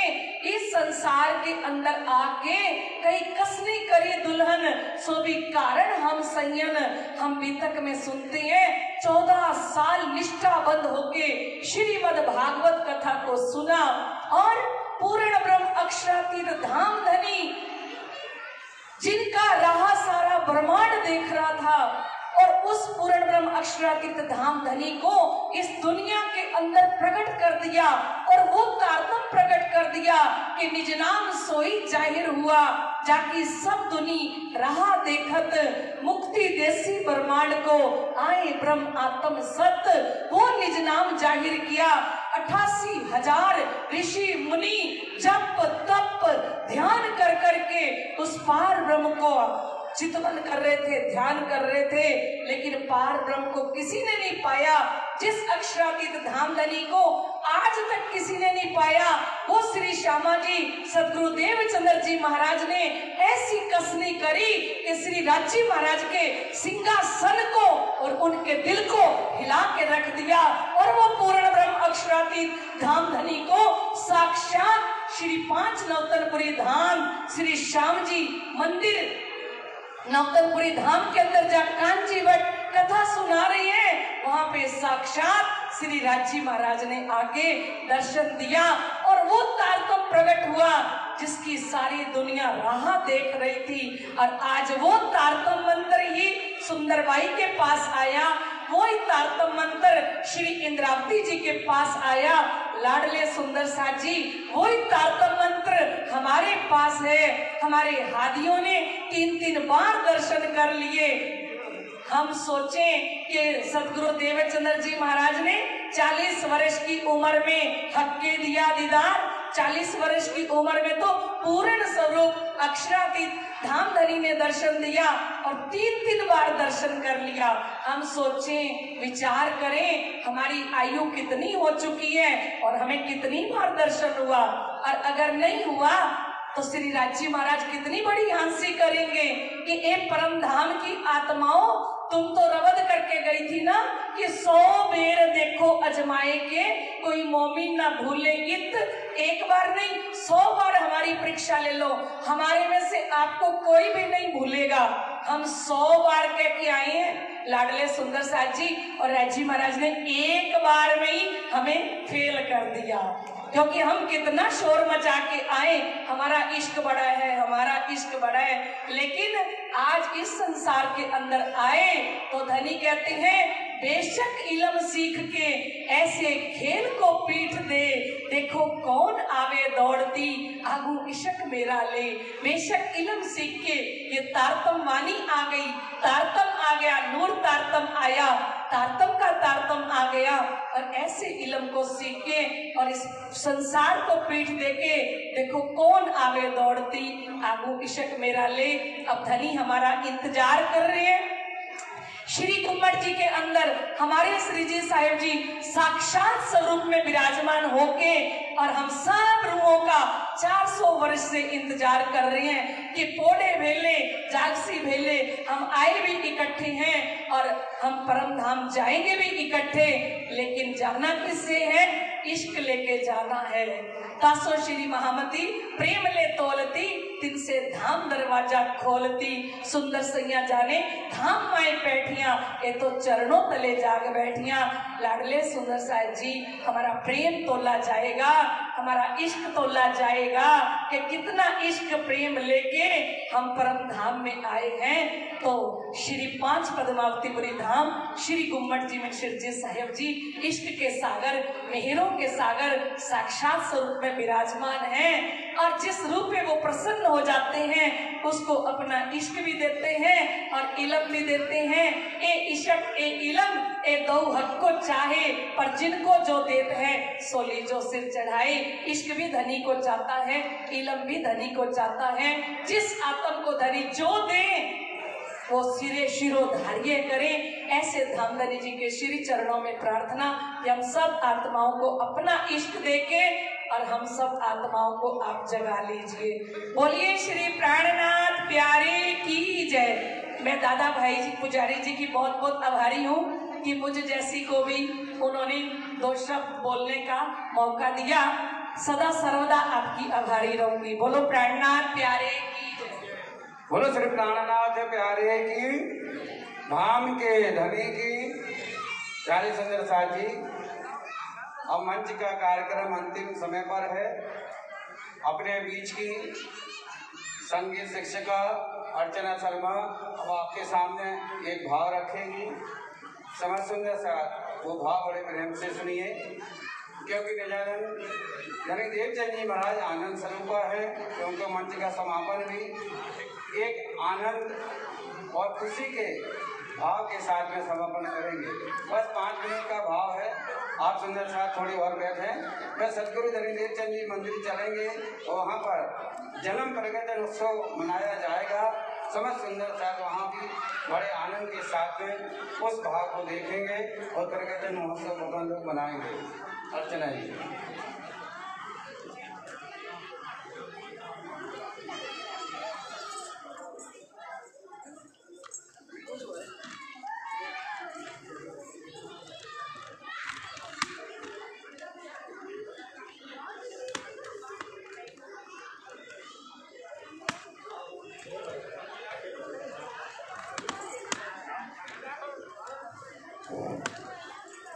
इस संसार के अंदर आके कई कसनी करी दुल्हन, सो भी कारण हम संयन। हम बीतक में सुनते हैं 14 साल निष्ठाबद्ध होके श्रीमद् भागवत कथा को सुना, और पूर्ण ब्रह्म अक्षरातीत धाम धनी जिनका रहा सारा ब्रह्मांड देख रहा था, और उस पूर्ण ब्रह्म अक्षरातीत धाम धनी को इस दुनिया के अंदर प्रकट कर दिया। और वो तारतम प्रकट कर दिया कि निज नाम सोई जाहिर हुआ, जाकि सब दुनी रहा देखत, मुक्ति देसी ब्रह्मांड को आए ब्रह्म आत्म सत्य। वो निज नाम जाहिर किया। 88,000 ऋषि मुनि जप तप ध्यान कर करके उस पार ब्रह्म को चितवन कर रहे थे, ध्यान कर रहे थे, लेकिन पार ब्रह्म को किसी ने नहीं पाया। जिस अक्षरातीत धाम धनी को आज तक किसी ने नहीं पाया, वो श्री श्यामा जी सदगुरु देवचंद्र जी महाराज ने ऐसी कसनी करी कि श्री राज्य महाराज के सिंहासन को और उनके दिल को हिला के रख दिया। और वो पूर्ण ब्रह्म अक्षरातीत धाम धनी को साक्षात श्री 5 नौतनपुरी धाम श्री श्याम जी मंदिर नौतनपुरी धाम के अंदर जहाँ कांची भट्ट कथा सुना रही है, वहाँ पे साक्षात श्री राज्य महाराज ने आके दर्शन दिया। और वो तारतम प्रकट हुआ जिसकी सारी दुनिया राह देख रही थी। और आज वो तारतम मंत्र ही सुंदरबाई के पास आया, वही तारतम मंत्र श्री इंद्रावती जी के पास आया। लाडले सुंदर साथ जी वही तारतम मंत्र हमारे पास है। हमारे हादियों ने 3-3 बार दर्शन कर लिए। हम सोचें कि सदगुरु देवचंद्र जी महाराज ने 40 वर्ष की उम्र में हक के दिया दीदार, 40 वर्ष की उम्र में तो पूर्ण स्वरूप अक्षरातीत धाम धनी ने दर्शन दिया और 3 बार दर्शन कर लिया। हम सोचें, विचार करें, हमारी आयु कितनी हो चुकी है और हमें कितनी बार दर्शन हुआ। और अगर नहीं हुआ तो श्री राजी महाराज कितनी बड़ी हंसी करेंगे कि ए परम धाम की आत्माओं, तुम तो रवद करके गई थी ना कि 100 बेर देखो अजमाए के कोई मोमिन ना भूले इत। एक बार नहीं 100 बार हमारी परीक्षा ले लो, हमारे में से आपको कोई भी नहीं भूलेगा। हम 100 बार कह के आए हैं लाडले सुंदर साथ जी, और राजी महाराज ने एक बार में ही हमें फेल कर दिया, क्योंकि हम कितना शोर मचा के आए, हमारा इश्क बड़ा है, हमारा इश्क बड़ा है। लेकिन आज इस संसार के अंदर आए तो धनी कहते हैं बेशक इलम सीख के ऐसे खेल को पीठ दे, देखो कौन आवे दौड़ती आगू इश्क मेरा ले। बेशक इलम सीख के ये तारतम वाणी आ गई, तारतम आ गया, नूर तारतम आया, तारतम का तारतम आ गया, और ऐसे इलम को सीख के और इस संसार को पीठ देके देखो कौन आवे दौड़ती आगू इश्क मेरा ले। अब धनी हमारा इंतजार कर रहे हैं। श्री गुम्मट जी के अंदर हमारे श्री जी साहिब जी साक्षात स्वरूप में विराजमान होके और हम सब रूहों का 400 वर्ष से इंतजार कर रहे हैं कि पोड़े भेले जागसी भेले हम आए भी इकट्ठे हैं और हम परम धाम जाएंगे भी इकट्ठे। लेकिन जाना किससे है? इश्क लेके जाना है। तासो श्री महामती प्रेम ले तोलती, तिन से धाम दरवाजा खोलती। सुंदर सैया जाने धाम माए बैठिया, ये तो चरणों तले जाग बैठिया। लाडले सुंदर साहब जी हमारा प्रेम तोला जाएगा, हमारा इश्क तोला जाएगा कि कितना इश्क प्रेम लेके हम परम धाम में आए हैं। तो श्री 5 पद्मावतीपुरी धाम श्री गुम्मट जी में श्री जी साहिब जी इश्क के सागर, मेहरों के सागर साक्षात स्वरूप में विराजमान हैं। और जिस रूप में वो प्रसन्न हो जाते हैं उसको अपना इश्क भी देते हैं और इलम भी देते हैं। ए इश्क ए इलम ए दो हक को चाहे, पर जिनको जो देते हैं सोली जो सिर चढ़ाए। इश्क भी धनी को चाहता है, इलम भी धनी को चाहता है। जिस आत्म को धनी जो दे वो सिरे शिरोधार्य करें। ऐसे धामधनी जी के श्री चरणों में प्रार्थना कि हम सब आत्माओं को अपना इश्क देके और हम सब आत्माओं को आप जगा लीजिए। बोलिए श्री प्राणनाथ प्यारे की जय। मैं दादा भाई जी पुजारी जी की बहुत बहुत आभारी हूँ कि मुझ जैसी को भी उन्होंने 2 शब्द बोलने का मौका दिया। सदा सर्वदा आपकी आभारी रहूंगी। बोलो प्राणनाथ प्यारे की जय। बोलो श्री प्राणनाथ प्यारे की, धाम के धनी की। प्यारे सुंदर साथ जी, अब मंच का कार्यक्रम अंतिम समय पर है। अपने बीच की संगीत शिक्षिका अर्चना शर्मा अब आपके सामने एक भाव रखेगी। समझ सुंदर साथ वो भाव बड़े प्रेम से सुनिए, क्योंकि निजानंद यानी देवचंद जी महाराज आनंद स्वरूप है, तो उनका मंच का समापन भी एक आनंद और खुशी के भाव के साथ में समापन करेंगे। बस 5 मिनट का भाव है। आप सुंदर साथ थोड़ी और बैठे। मैं सदगुरु धनी देवचंद जी मंदिर चलेंगे और वहाँ पर जन्म प्रगटन उत्सव मनाया जाएगा। समझ सुंदर साथ वहाँ भी बड़े आनंद के साथ में उस भाव को देखेंगे और प्रगटन महोत्सव भगवान लोग मनाएंगे। अर्चना जी।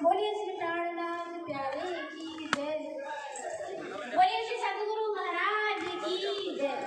बोलिए श्री प्राणनाथ प्यारे की जय। बोलिए श्री सद्गुरु महाराज की जय।